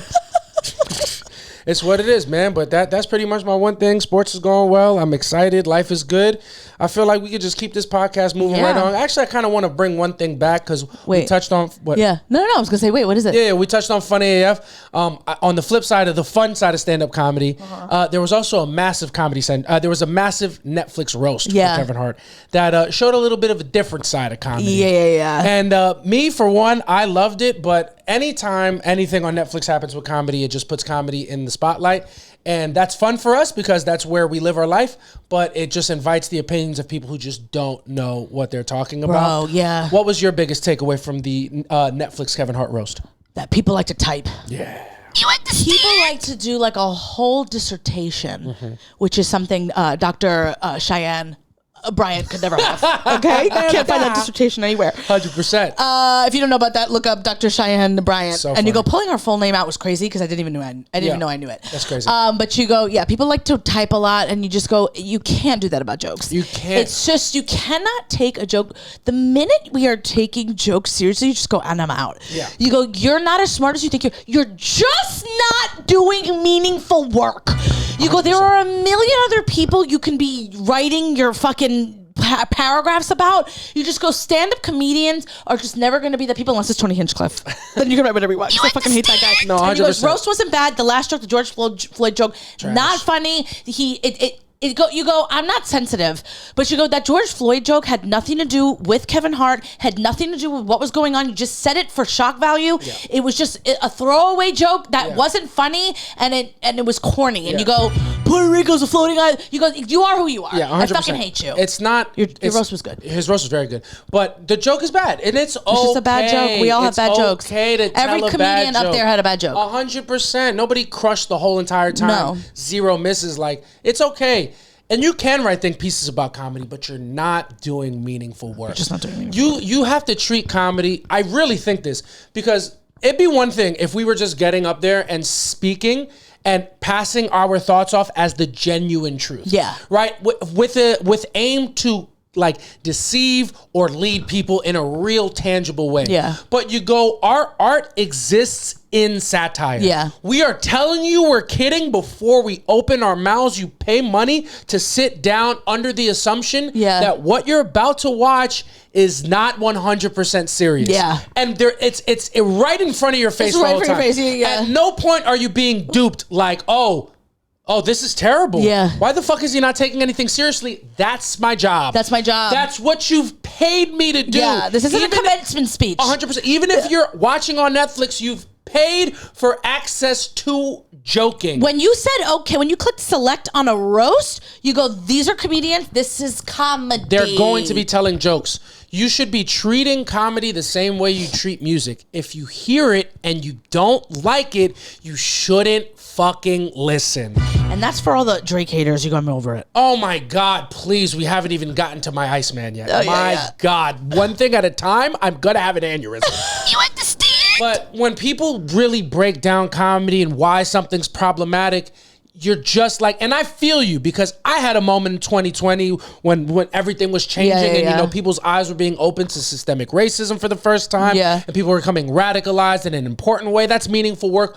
It's what it is, man. But that's pretty much my one thing. Sports is going well. I'm excited. Life is good. I feel like we could just keep this podcast moving right on. Actually, I kind of want to bring one thing back because we touched on what? Yeah. No. I was gonna say, wait, what is it? Yeah, we touched on Funny AF. On the flip side of the fun side of stand-up comedy, there was also a massive there was a massive Netflix roast for Kevin Hart that showed a little bit of a different side of comedy. Yeah. And me, for one, I loved it. But anytime anything on Netflix happens with comedy, it just puts comedy in the spotlight. And that's fun for us because that's where we live our life. But it just invites the opinions of people who just don't know what they're talking about. Bro, yeah. What was your biggest takeaway from the Netflix Kevin Hart roast? That people like to type. Yeah. You understand? People like to do like a whole dissertation, which is something Dr. Cheyenne Bryant could never have. Okay? Can't find that dissertation anywhere. 100%. If you don't know about that, look up Dr. Cheyenne Bryant. So and funny. you go, pulling her full name out was crazy because I didn't even know I knew it. That's crazy. But you go, people like to type a lot, and you just go, you can't do that about jokes. You can't. It's just, you cannot take a joke. The minute we are taking jokes seriously, you just go, and I'm out. Yeah. You go, you're not as smart as you think you're just not doing meaningful work. You 100%. Go, there are a million other people you can be writing your fucking paragraphs about. You just go, stand-up comedians are just never going to be the people unless it's Tony Hinchcliffe. Then you can write whatever you want. I fucking hate that guy. No, 100%. And you go, roast wasn't bad. The last joke, the George Floyd joke, trash. Not funny. You go, I'm not sensitive, but you go, that George Floyd joke had nothing to do with Kevin Hart, had nothing to do with what was going on. You just said it for shock value. Yeah. It was just a throwaway joke that wasn't funny, and it was corny. And you go, Puerto Rico's a floating island. You go, you are who you are. Yeah, 100%. I fucking hate you. It's not. Your roast was good. His roast was very good, but the joke is bad, and it's just a bad joke. We all have bad jokes. Okay to every tell comedian a bad up there had a bad joke. 100%. Nobody crushed the whole entire time. No. Zero misses. Like, it's okay. And you can write think pieces about comedy, but you're not doing meaningful work. You're just not doing meaningful work. You have to treat comedy. I really think this, because it'd be one thing if we were just getting up there and speaking and passing our thoughts off as the genuine truth. Yeah. Right? With aim to like deceive or lead people in a real tangible way. Yeah. But you go, our art exists in satire. Yeah. We are telling you we're kidding before we open our mouths. You pay money to sit down under the assumption that what you're about to watch is not 100% serious. Yeah. And it's right in front of your face all the time. At no point are you being duped like, oh, this is terrible. Yeah. Why the fuck is he not taking anything seriously? That's my job. That's my job. That's what you've paid me to do. Yeah, this isn't a commencement speech. 100%. Even if you're watching on Netflix, you've paid for access to joking. When you said, okay, when you clicked select on a roast, you go, these are comedians, this is comedy. They're going to be telling jokes. You should be treating comedy the same way you treat music. If you hear it and you don't like it, you shouldn't fucking listen. And that's for all the Drake haters. You're going over it. Oh my God, please. We haven't even gotten to my Iceman yet. God. One thing at a time, I'm going to have an aneurysm. You understand? But when people really break down comedy and why something's problematic, you're just like, and I feel you because I had a moment in 2020 when everything was changing and you know people's eyes were being open to systemic racism for the first time and people were becoming radicalized in an important way. That's meaningful work.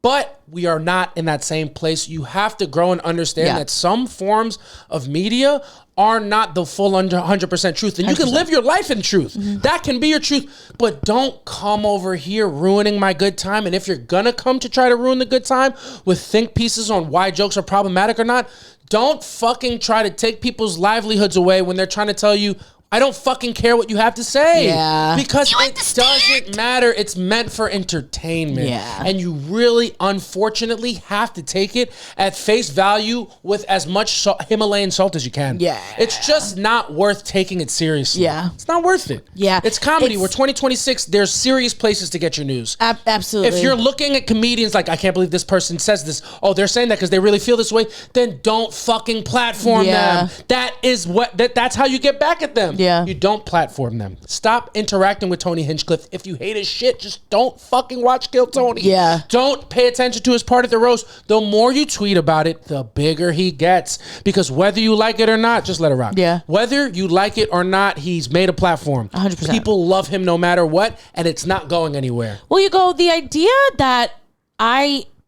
But we are not in that same place. You have to grow and understand that some forms of media are not the full 100% truth. And you can live your life in truth. That can be your truth. But don't come over here ruining my good time. And if you're going to come to try to ruin the good time with think pieces on why jokes are problematic or not, don't fucking try to take people's livelihoods away when they're trying to tell you, I don't fucking care what you have to say. Yeah. Because it doesn't matter. It's meant for entertainment. Yeah. And you really, unfortunately, have to take it at face value with as much Himalayan salt as you can. Yeah. It's just not worth taking it seriously. Yeah. It's not worth it. Yeah. It's comedy. We're 2026. There's serious places to get your news. Absolutely. If you're looking at comedians like, I can't believe this person says this. Oh, they're saying that because they really feel this way. Then don't fucking platform them. That is that's how you get back at them. Yeah. You don't platform them. Stop interacting with Tony Hinchcliffe. If you hate his shit, just don't fucking watch Kill Tony. Yeah. Don't pay attention to his part at the roast. The more you tweet about it, the bigger he gets. Because whether you like it or not, just let it rock. Yeah. Whether you like it or not, he's made a platform. 100%. People love him no matter what, and it's not going anywhere. Well, you go, the idea that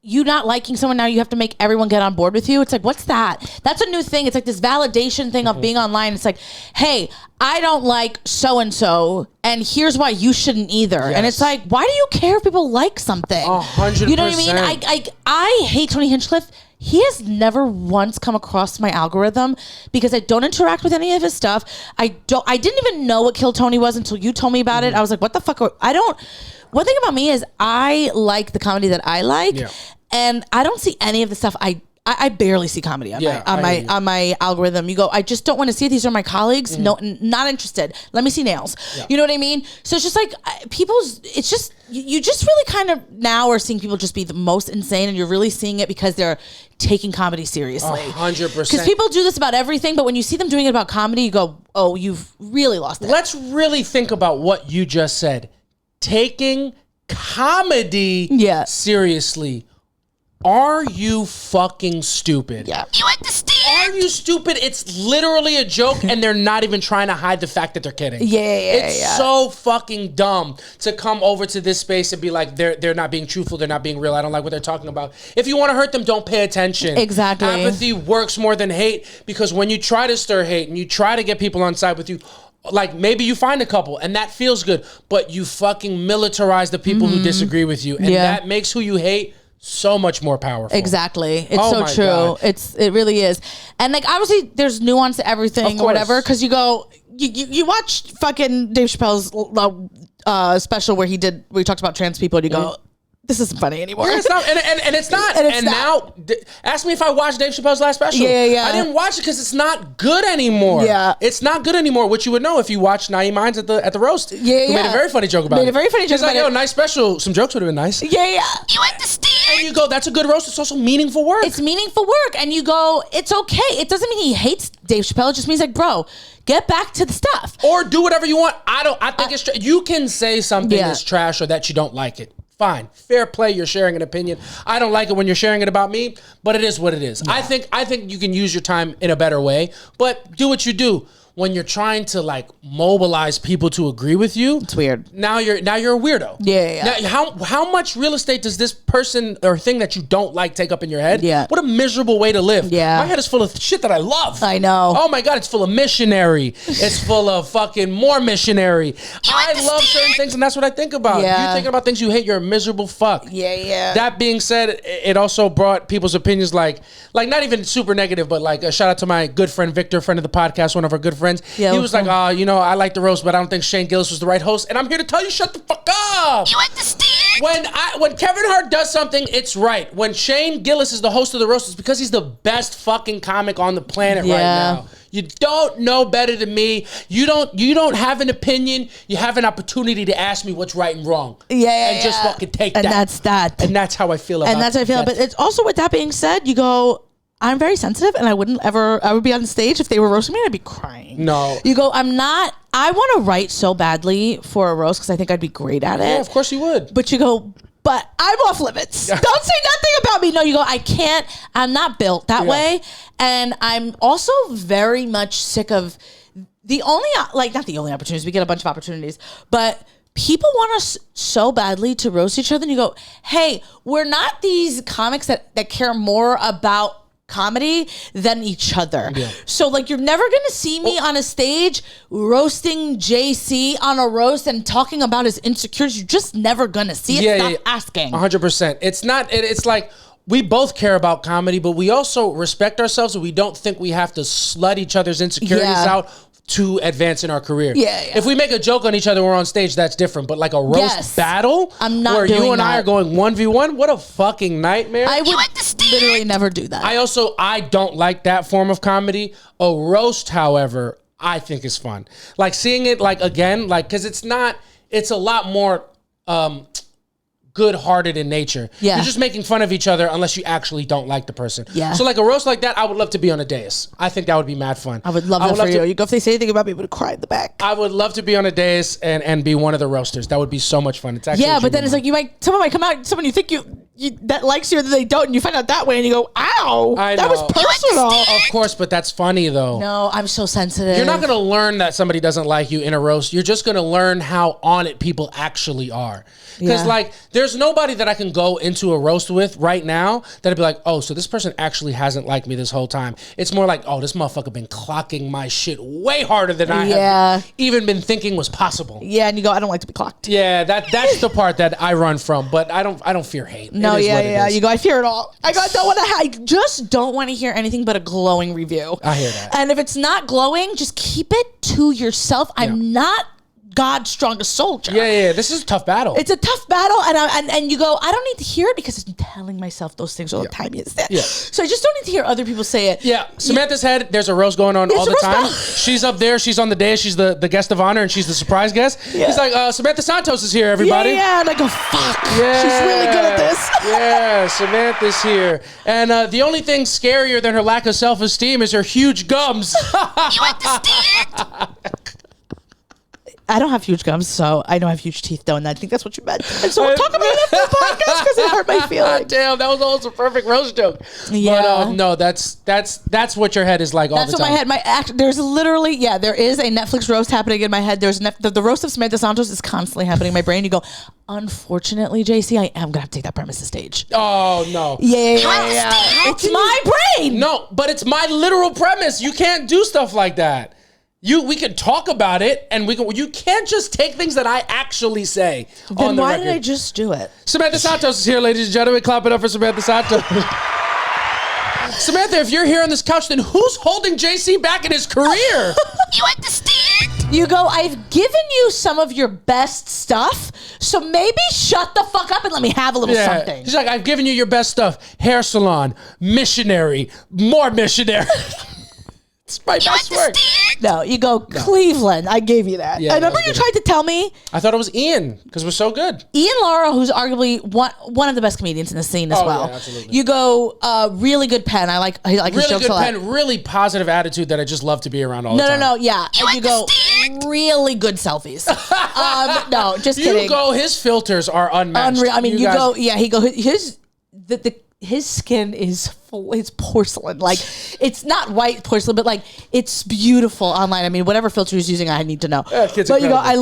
you not liking someone now, you have to make everyone get on board with you. It's like, what's that? That's a new thing. It's like this validation thing of being online. It's like, hey, I don't like so-and-so, and here's why you shouldn't either. Yes. And it's like, why do you care if people like something? 100%. You know what I mean? I hate Tony Hinchcliffe. He has never once come across my algorithm because I don't interact with any of his stuff. I didn't even know what Kill Tony was until you told me about it. I was like, what the fuck? One thing about me is I like the comedy that I like, and I don't see any of the stuff. I barely see comedy on my algorithm. You go, I just don't want to see it. These are my colleagues. No, not interested. Let me see nails. You know what I mean? So it's just like it's just, you just really kind of now are seeing people just be the most insane, and you're really seeing it because they're taking comedy seriously. 100%. Because people do this about everything, but when you see them doing it about comedy, you go, oh, you've really lost it. Let's really think about what you just said. Taking comedy seriously. Are you fucking stupid? Yeah. You understand? Are you stupid? It's literally a joke and they're not even trying to hide the fact that they're kidding. It's so fucking dumb to come over to this space and be like, they're not being truthful, they're not being real, I don't like what they're talking about. If you want to hurt them, don't pay attention. Exactly. Apathy works more than hate, because when you try to stir hate and you try to get people on side with you, like maybe you find a couple and that feels good, but you fucking militarize the people who disagree with you, and that makes who you hate so much more powerful. Exactly. It's so true. God. It really is. And like, obviously there's nuance to everything or whatever. Cause you go, you watch fucking Dave Chappelle's special where he talked about trans people, and you go, this isn't funny anymore. Yeah, it's not, and it's not. And now, ask me if I watched Dave Chappelle's last special. Yeah. I didn't watch it because it's not good anymore. Yeah. It's not good anymore, which you would know if you watched Naeem Hines at the roast. Yeah. Who made a very funny joke about it. He's like, yo, nice special. Some jokes would have been nice. Yeah. You understand? And you go, that's a good roast. It's also meaningful work. It's meaningful work. And you go, it's okay. It doesn't mean he hates Dave Chappelle. It just means like, bro, get back to the stuff. Or do whatever you want. I think it's you can say something is trash or that you don't like it. Fine. Fair play. You're sharing an opinion. I don't like it when you're sharing it about me, but it is what it is. Yeah. I think you can use your time in a better way, but do what you do. when you're trying to like mobilize people to agree with you, It's weird. Now you're a weirdo. Yeah. Now, how much real estate does this person or thing that you don't like take up in your head? Yeah. What a miserable way to live. Yeah. My head is full of shit that I love. I know. Oh my God, it's full of missionary. It's full of fucking more missionary. I love certain things, and that's what I think about. Yeah. You thinking about things you hate, you're a miserable fuck. Yeah. That being said, it also brought people's opinions like not even super negative, but like a shout out to my good friend Victor, friend of the podcast, one of our good friends. Yeah, he was like, I like the roast, but I don't think Shane Gillis was the right host. And I'm here to tell you, shut the fuck up. You understand? When Kevin Hart does something, it's right. When Shane Gillis is the host of the roast, it's because he's the best fucking comic on the planet right now. You don't know better than me. You don't have an opinion. You have an opportunity to ask me what's right and wrong. And just fucking take that. And that's that. And that's how I feel about it. And that's how I feel. But it's also, with that being said, you go, I'm very sensitive, and I would be on stage if they were roasting me, and I'd be crying. No. You go, I want to write so badly for a roast because I think I'd be great at it. Yeah, of course you would. But you go, but I'm off limits. Don't say nothing about me. No, you go, I can't. I'm not built that way. And I'm also very much sick of not the only opportunities. We get a bunch of opportunities, but people want us so badly to roast each other. And you go, hey, we're not these comics that care more about comedy than each other. So like, you're never gonna see me on a stage roasting JC on a roast and talking about his insecurities. You're just never gonna see it. Stop asking. 100%. It's not. It's like, we both care about comedy, but we also respect ourselves, and we don't think we have to slut each other's insecurities out to advance in our career. If we make a joke on each other, we're on stage, that's different. But like a roast battle, I'm not where doing you and that. I are going 1v1, what a fucking nightmare. I would literally never do that. I don't like that form of comedy. A roast, however, I think is fun. Like seeing it like again, like, because it's a lot more good-hearted in nature. You're just making fun of each other unless you actually don't like the person. So like a roast like that, I would love to be on a dais. I think that would be mad fun. I would love that for you. You go, if they say anything about me, I would cry in the back. I would love to be on a dais and be one of the roasters. That would be so much fun. It's actually but then it's like someone might come out, someone you think you that likes you, and they don't, and you find out that way, and you go, ow, that was personal. Of course, but that's funny though. No, I'm so sensitive. You're not going to learn that somebody doesn't like you in a roast. You're just going to learn how on it people actually are. Because like, there's nobody that I can go into a roast with right now that'd be like, oh, so this person actually hasn't liked me this whole time. It's more like, oh, this motherfucker been clocking my shit way harder than I have even been thinking was possible. And you go, I don't like to be clocked. That's the part that I run from, but I don't fear hate. No, you go, I fear it all. I just don't want to hear anything but a glowing review. I hear that. And if it's not glowing, just keep it to yourself. I'm not God's strongest soldier. This is a tough battle. It's a tough battle, and you go, I don't need to hear it because I'm telling myself those things all the time. So I just don't need to hear other people say it. Samantha's head, there's a roast going on all the time. She's up there, she's on the dais, she's the guest of honor, and she's the surprise guest. He's like, Samantha Santos is here, everybody. And I go, fuck. She's really good at this. Samantha's here. And the only thing scarier than her lack of self-esteem is her huge gums. You understand? I don't have huge gums, so I don't have huge teeth, though, and I think that's what you meant. And so we'll talk about it after the podcast because it hurt my feelings. Damn, that was almost a perfect roast joke. But no, that's what your head is like all the time. That's what my head. There's literally, there is a Netflix roast happening in my head. There's the roast of Samantha Santos is constantly happening in my brain. You go, unfortunately, JC, I am gonna have to take that premise to stage. Oh no. It's my brain. No, but it's my literal premise. You can't do stuff like that. We can talk about it, and you can't just take things that I actually say on the record. Then why did I just do it? Samantha Santos is here, ladies and gentlemen. Clap it up for Samantha Santos. Samantha, if you're here on this couch, then who's holding JC back in his career? You understand? You go, I've given you some of your best stuff, so maybe shut the fuck up and let me have a little something. She's like, I've given you your best stuff. Hair salon, missionary, more missionary. It's my best work. No, you go, Cleveland. I gave you that. I remember you tried to tell me. I thought it was Ian because we're so good. Ian Lara, who's arguably one of the best comedians in the scene as well. Yeah, absolutely. You go, really good pen. I like his really jokes good a lot. pen, really positive attitude that I just love to be around all the time. No, yeah. And you go, really good selfies. No, just kidding. You go, his filters are unmatched. Unreal. I mean, you go, his skin is it's porcelain. Like, it's not white porcelain, but like, it's beautiful online. I mean, whatever filter he's using, I need to know. But incredible. you go, I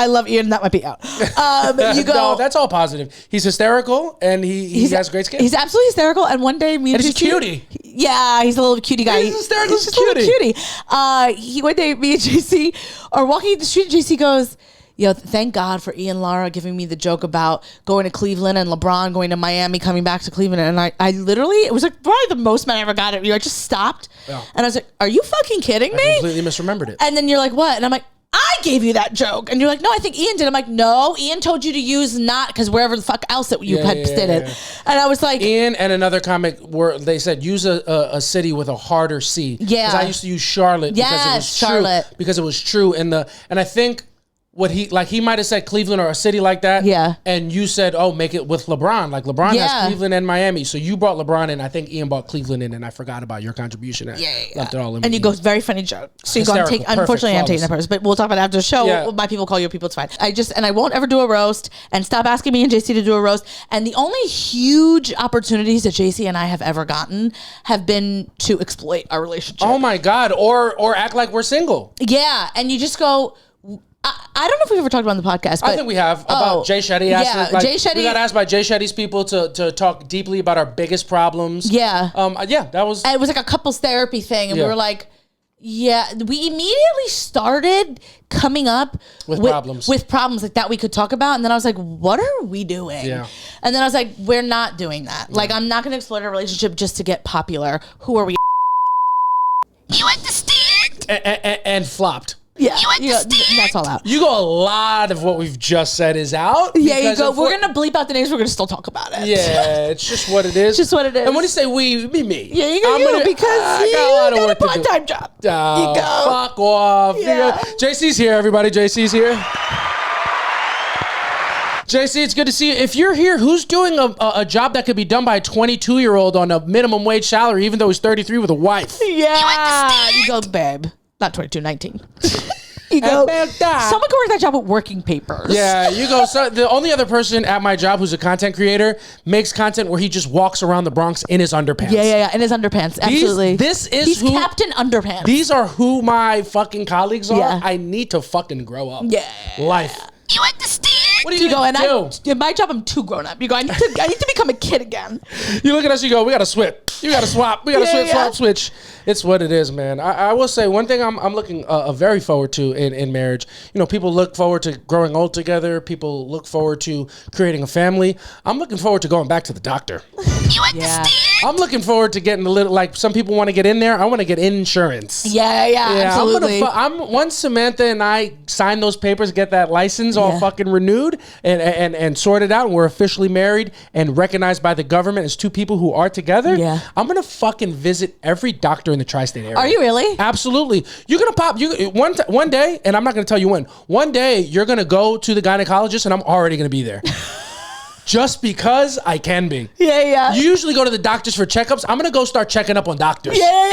love Ian. That might be out. You go, no, that's all positive. He's hysterical and he has great skin. He's absolutely hysterical. And one day, me and he's a cutie. Yeah, he's a little cutie guy. He's hysterical. He's just a little cutie. One day, me and JC are walking the street, and JC goes, yo, thank God for Ian Lara giving me the joke about going to Cleveland and LeBron going to Miami, coming back to Cleveland. And I literally, it was like probably the most man I ever got at you. I just stopped and I was like, are you fucking kidding me? I completely misremembered it. And then you're like, what? And I'm like, I gave you that joke. And you're like, no, I think Ian did. I'm like, no, Ian told you to use not, because wherever the fuck else that you did it. And I was like, Ian and another comic they said use a city with a harder C. Yeah. Because I used to use Charlotte because it was Charlotte. true. Because it was true. And I think what he might have said Cleveland or a city like that. Yeah. And you said, oh, make it with LeBron. Like LeBron has Cleveland and Miami. So you brought LeBron in. I think Ian brought Cleveland in, and I forgot about your contribution. Left it all in. And you go, very funny joke. So you go, unfortunately, I'm taking that person, but we'll talk about it after the show. Yeah. My people call your people, it's fine. And I won't ever do a roast, and stop asking me and JC to do a roast. And the only huge opportunities that JC and I have ever gotten have been to exploit our relationship. Oh my God. Or act like we're single. Yeah. And you just go, I don't know if we've ever talked about it on the podcast. But, I think we have. About Jay Shetty. Jay Shetty. We got asked by Jay Shetty's people to talk deeply about our biggest problems. Yeah. That was... It was like a couples therapy thing. And we were like, we immediately started coming up with problems like that we could talk about. And then I was like, what are we doing? Yeah. And then I was like, we're not doing that. Yeah. Like, I'm not going to exploit our relationship just to get popular. Who are we? You understand? And flopped. Yeah, that's all out. You go, a lot of what we've just said is out. Yeah, you go, we're going to bleep out the names. We're going to still talk about it. Yeah, it's just what it is. Just what it is. And when you say we, be me. Yeah, you go, because you got a part-time job. You go. Fuck off. Yeah. JC's here, everybody. JC's here. JC, it's good to see you. If you're here, who's doing a job that could be done by a 22-year-old on a minimum wage salary, even though he's 33 with a wife? Yeah. You go, babe. Not 22, 19. You go, someone can work that job with working papers. Yeah, you go. So the only other person at my job who's a content creator makes content where he just walks around the Bronx in his underpants. Yeah, in his underpants. Absolutely. He's Captain Underpants. These are who my fucking colleagues are. Yeah. I need to fucking grow up. Yeah. Life. You understand? What are you going to do? In my job, I'm too grown up. You go, I need to become a kid again. You look at us, you go, we got to switch. You got to swap. We got to switch. It's what it is, man. I will say one thing I'm looking very forward to in marriage. You know, people look forward to growing old together. People look forward to creating a family. I'm looking forward to going back to the doctor. You understand? I'm looking forward to getting a little, like some people want to get in there. I want to get insurance. Yeah, absolutely. Once Samantha and I sign those papers, get that license all fucking renewed and sorted out, and we're officially married and recognized by the government as two people who are together. Yeah. I'm going to fucking visit every doctor in the tri-state area. Are you really? Absolutely. You're going to pop one day, and I'm not going to tell you when. One day you're going to go to the gynecologist and I'm already going to be there. Just because I can be. Yeah. You usually go to the doctors for checkups. I'm going to go start checking up on doctors. Yeah.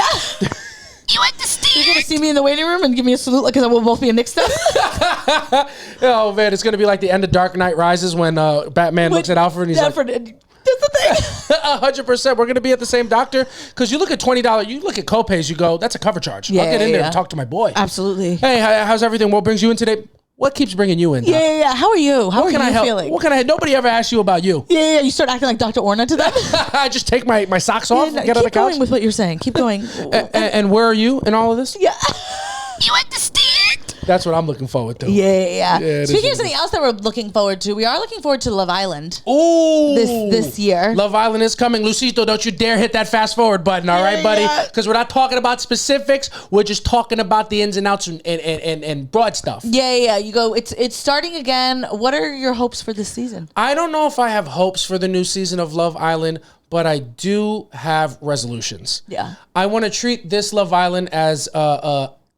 You understand? You're going to see me in the waiting room and give me a salute because we'll both be a Knicks fan. Oh, man. It's going to be like the end of Dark Knight Rises when Batman looks at Alfred and he's like... That's the thing. 100%. We're going to be at the same doctor because you look at $20. You look at copays. You go, that's a cover charge. I'll get in there and talk to my boy. Absolutely. Hey, how's everything? What brings you in today? What keeps bringing you in? Yeah. How are you? How are you feeling? What can I help? Nobody ever asked you about you. Yeah. You start acting like Dr. Orna to them. I just take my socks off and get on the couch. Keep going with what you're saying. Keep going. And where are you in all of this? Yeah. You understand? That's what I'm looking forward to. Yeah. Speaking of something else that we're looking forward to, we are looking forward to Love Island. Ooh. This year. Love Island is coming. Lucito, don't you dare hit that fast forward button, all right, buddy? Because we're not talking about specifics. We're just talking about the ins and outs and broad stuff. Yeah. You go, it's starting again. What are your hopes for this season? I don't know if I have hopes for the new season of Love Island, but I do have resolutions. Yeah. I want to treat this Love Island as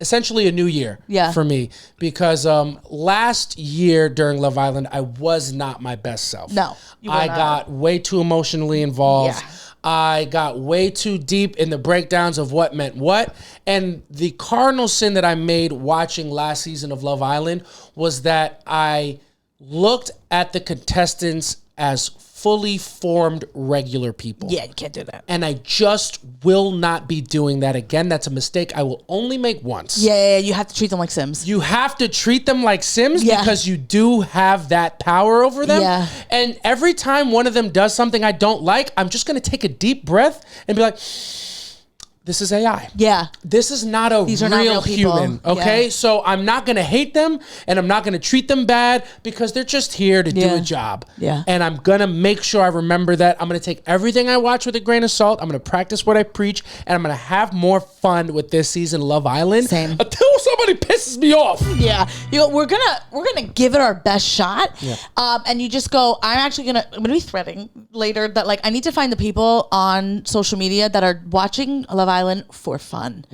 essentially a new year for me because last year during Love Island, I was not my best self. No. I got way too emotionally involved. Yeah. I got way too deep in the breakdowns of what meant what. And the cardinal sin that I made watching last season of Love Island was that I looked at the contestants as fully formed regular people. Yeah, you can't do that. And I just will not be doing that again. That's a mistake I will only make once. Yeah, you have to treat them like Sims. You have to treat them like Sims because you do have that power over them. Yeah. And every time one of them does something I don't like, I'm just going to take a deep breath and be like, this is AI. Yeah. This is not a real human. Okay. Yeah. So I'm not going to hate them and I'm not going to treat them bad because they're just here to do a job. Yeah. And I'm going to make sure I remember that. I'm going to take everything I watch with a grain of salt. I'm going to practice what I preach and I'm going to have more fun with this season of Love Island. Same. Until somebody pisses me off. Yeah. We're gonna give it our best shot. Yeah. And you just go, I'm gonna be threading later that like I need to find the people on social media that are watching Love Island for fun,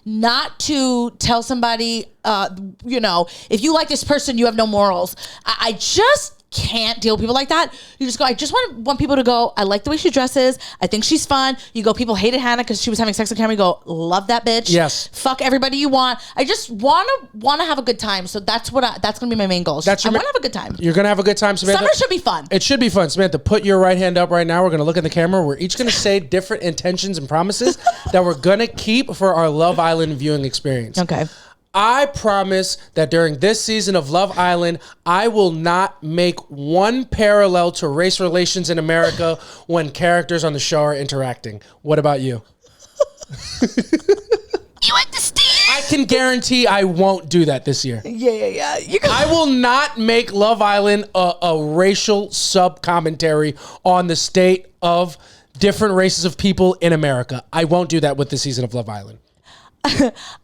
not to tell somebody, if you like this person, you have no morals. I just can't deal with people like that. You just go, I just want people to go, I like the way she dresses. I think she's fun. You go, people hated Hannah because she was having sex on camera. You go, love that bitch. Yes. Fuck everybody you want. I just want to have a good time. So that's going to be my main goal. I want to have a good time. You're going to have a good time, Samantha. Summer should be fun. It should be fun. Samantha, put your right hand up right now. We're going to look at the camera. We're each going to say different intentions and promises that we're going to keep for our Love Island viewing experience. Okay. I promise that during this season of Love Island, I will not make one parallel to race relations in America when characters on the show are interacting. What about you? You understand? I can guarantee I won't do that this year. Yeah. I will not make Love Island a racial sub-commentary on the state of different races of people in America. I won't do that with this season of Love Island.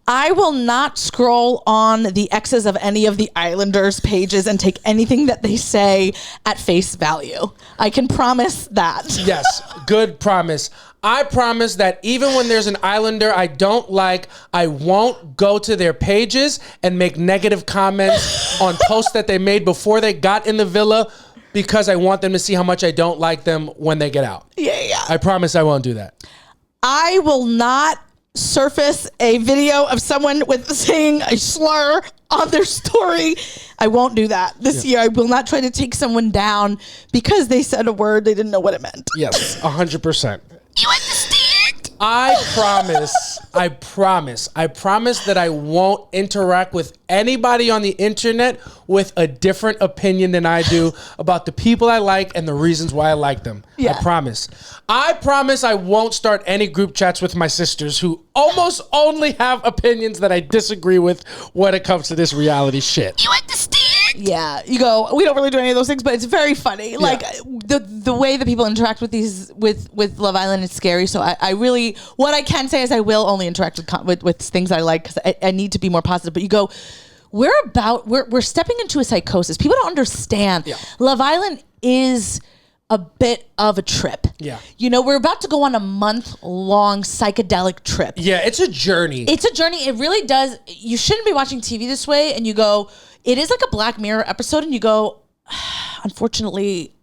I will not scroll on the X's of any of the Islanders' pages and take anything that they say at face value. I can promise that. Yes, good promise. I promise that even when there's an Islander I don't like, I won't go to their pages and make negative comments on posts that they made before they got in the villa because I want them to see how much I don't like them when they get out. Yeah. I promise I won't do that. I will not surface a video of someone with saying a slur on their story. I won't do that this year. I will not try to take someone down because they said a word they didn't know what it meant. Yes, 100%. You understand? I promise that I won't interact with anybody on the internet with a different opinion than I do about the people I like and the reasons why I like them. Yeah. I promise I won't start any group chats with my sisters who almost only have opinions that I disagree with when it comes to this reality shit. You understand? Yeah, you go, we don't really do any of those things, but it's very funny. Like the way that people interact with these with Love Island is scary. So I really, what I can say is I will only interact with things I like because I need to be more positive. But you go, we're stepping into a psychosis. People don't understand. Yeah. Love Island is a bit of a trip. Yeah. We're about to go on a month-long psychedelic trip. Yeah, it's a journey. It really does. You shouldn't be watching TV this way. And you go, it is like a Black Mirror episode. And you go, unfortunately,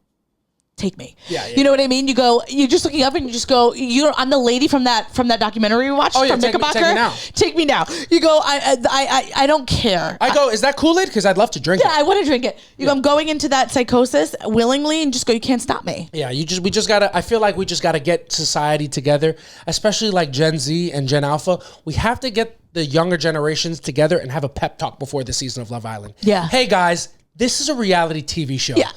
take me. Yeah. You know what I mean? You go, you're just looking up and you just go, I'm the lady from that documentary we watched from Knickerbocker. Take me now. You go, I don't care. I go, is that Kool-Aid? Because I'd love to drink it. Yeah, I want to drink it. You go, I'm going into that psychosis willingly and just go, you can't stop me. Yeah, we just gotta, I feel like we just gotta get society together, especially like Gen Z and Gen Alpha. We have to get the younger generations together and have a pep talk before the season of Love Island. Yeah. Hey guys, this is a reality TV show. Yeah.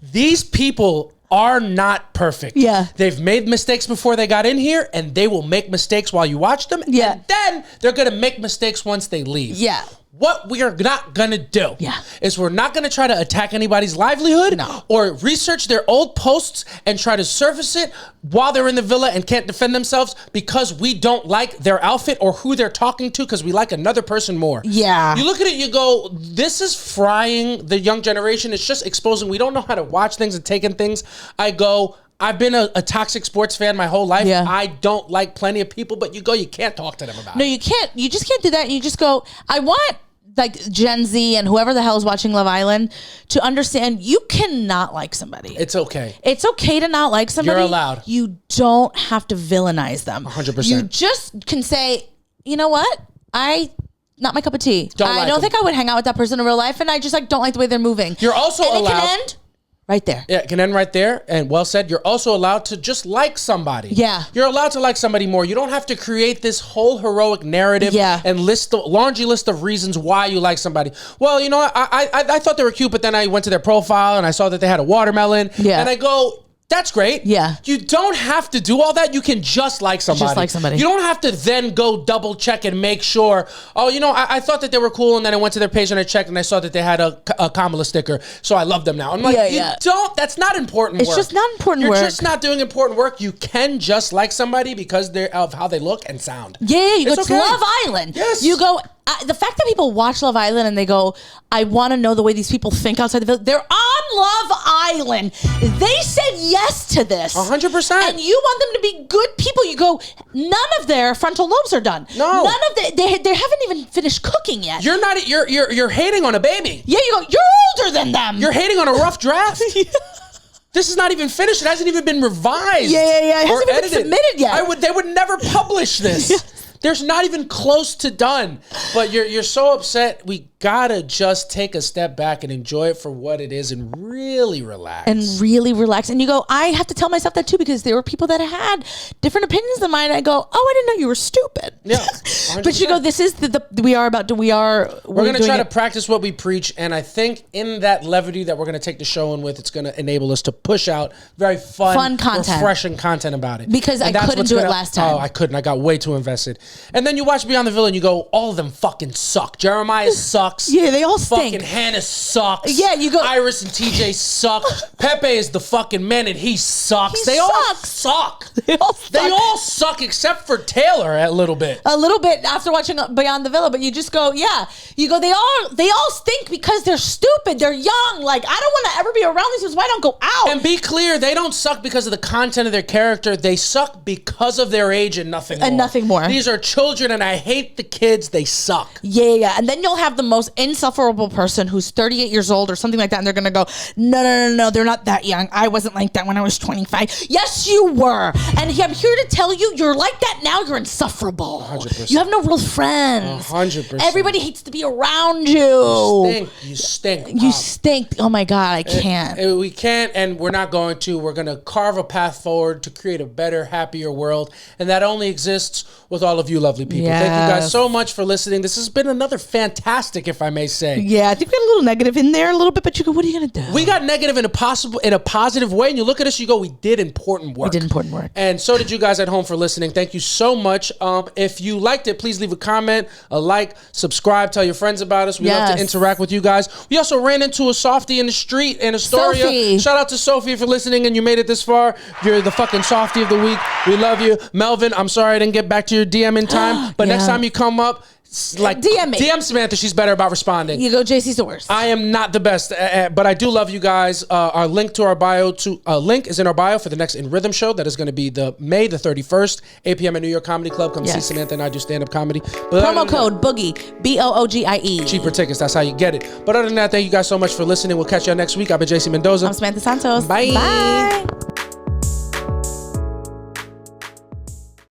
These people are not perfect. Yeah. They've made mistakes before they got in here and they will make mistakes while you watch them. Yeah. And then they're going to make mistakes once they leave. Yeah. What we are not going to do is we're not going to try to attack anybody's livelihood or research their old posts and try to surface it while they're in the villa and can't defend themselves because we don't like their outfit or who they're talking to because we like another person more. Yeah. You look at it, you go, this is frying the young generation. It's just exposing. We don't know how to watch things and take in things. I go, I've been a toxic sports fan my whole life. Yeah. I don't like plenty of people, but you can't talk to them about it. No, you can't. You just can't do that. You just go, I want like Gen Z and whoever the hell is watching Love Island to understand you cannot like somebody. It's okay. It's okay to not like somebody. You're allowed. You don't have to villainize them. 100%. You just can say, you know what? I not my cup of tea. I don't think I would hang out with that person in real life, and I just like don't like the way they're moving. You're also allowed. It can end right there. Yeah, it can end right there. And well said. You're also allowed to just like somebody. Yeah. You're allowed to like somebody more. You don't have to create this whole heroic narrative and laundry list of reasons why you like somebody. Well, you know, I thought they were cute, but then I went to their profile and I saw that they had a watermelon. Yeah. And I go, that's great. Yeah. You don't have to do all that. You can just like somebody. Just like somebody. You don't have to then go double check and make sure, oh, you know, I thought that they were cool, and then I went to their page and I checked and I saw that they had a Kamala sticker, so I love them now. I'm like, that's not important work. It's just not important work. You're just not doing important work. You can just like somebody because of how they look and sound. Yeah, you go to Love Island. Yes. You go, the fact that people watch Love Island and they go, I want to know the way these people think outside the village. They're on Love Island. They said yes to this. 100%. And you want them to be good people. You go, none of their frontal lobes are done. No. None of they haven't even finished cooking yet. You're hating on a baby. Yeah, you go, you're older than them. You're hating on a rough draft. This is not even finished. It hasn't even been revised. Yeah. It hasn't even been submitted yet. They would never publish this. There's not even close to done. But you're so upset. We gotta just take a step back and enjoy it for what it is and really relax. And you go, I have to tell myself that too, because there were people that had different opinions than mine. I go, oh, I didn't know you were stupid. Yeah. 100%. But you go, this is we're gonna try to practice what we preach, and I think in that levity that we're gonna take the show in with, it's gonna enable us to push out very fun content, refreshing content about it. Because I couldn't do it last time. Oh, I couldn't. I got way too invested. And then you watch Beyond the Veil and you go, all of them fucking suck. Jeremiah sucks. Yeah, they all stink. Fucking Hannah sucks. Yeah, you go. Iris and TJ suck. Pepe is the fucking man and he sucks. They all suck. They all suck except for Taylor a little bit. A little bit after watching Beyond the Villa, but you just go, yeah. You go, they all stink because they're stupid. They're young. Like, I don't want to ever be around these people. Why don't go out? And be clear, they don't suck because of the content of their character. They suck because of their age and nothing more. And nothing more. These are children and I hate the kids. They suck. Yeah. And then you'll have the most insufferable person who's 38 years old or something like that, and they're going to go, no, they're not that young. I wasn't like that when I was 25. Yes, you were. And I'm here to tell you, you're like that now. You're insufferable. 100%. You have no real friends. 100%. Everybody hates to be around you. You stink. You stink. Oh my God, I can't. We can't, and we're not going to. We're going to carve a path forward to create a better, happier world, and that only exists with all of you lovely people. Yes. Thank you guys so much for listening. This has been another fantastic, if I may say. Yeah, I think we got a little negative in there a little bit, but you go, what are you going to do? We got negative in a positive way, and you look at us, you go, we did important work. And so did you guys at home for listening. Thank you so much. If you liked it, please leave a comment, a like, subscribe, tell your friends about us. We love to interact with you guys. We also ran into a softie in the street in Astoria. Sophie. Shout out to Sophie for listening, and you made it this far. You're the fucking softie of the week. We love you. Melvin, I'm sorry I didn't get back to your DM in time, but next time you come up, like DM me. DM Samantha. She's better about responding. You go, JC's the worst. I am not the best, but I do love you guys. Our link to our bio link is in our bio for the next In Rhythm show. That is going to be May the 31st, 8 p.m. at New York Comedy Club. Come see Samantha and I do stand-up comedy. But promo code Boogie, BOOGIE. Cheaper tickets. That's how you get it. But other than that, thank you guys so much for listening. We'll catch y'all next week. I've been JC Mendoza. I'm Samantha Santos. Bye. Bye.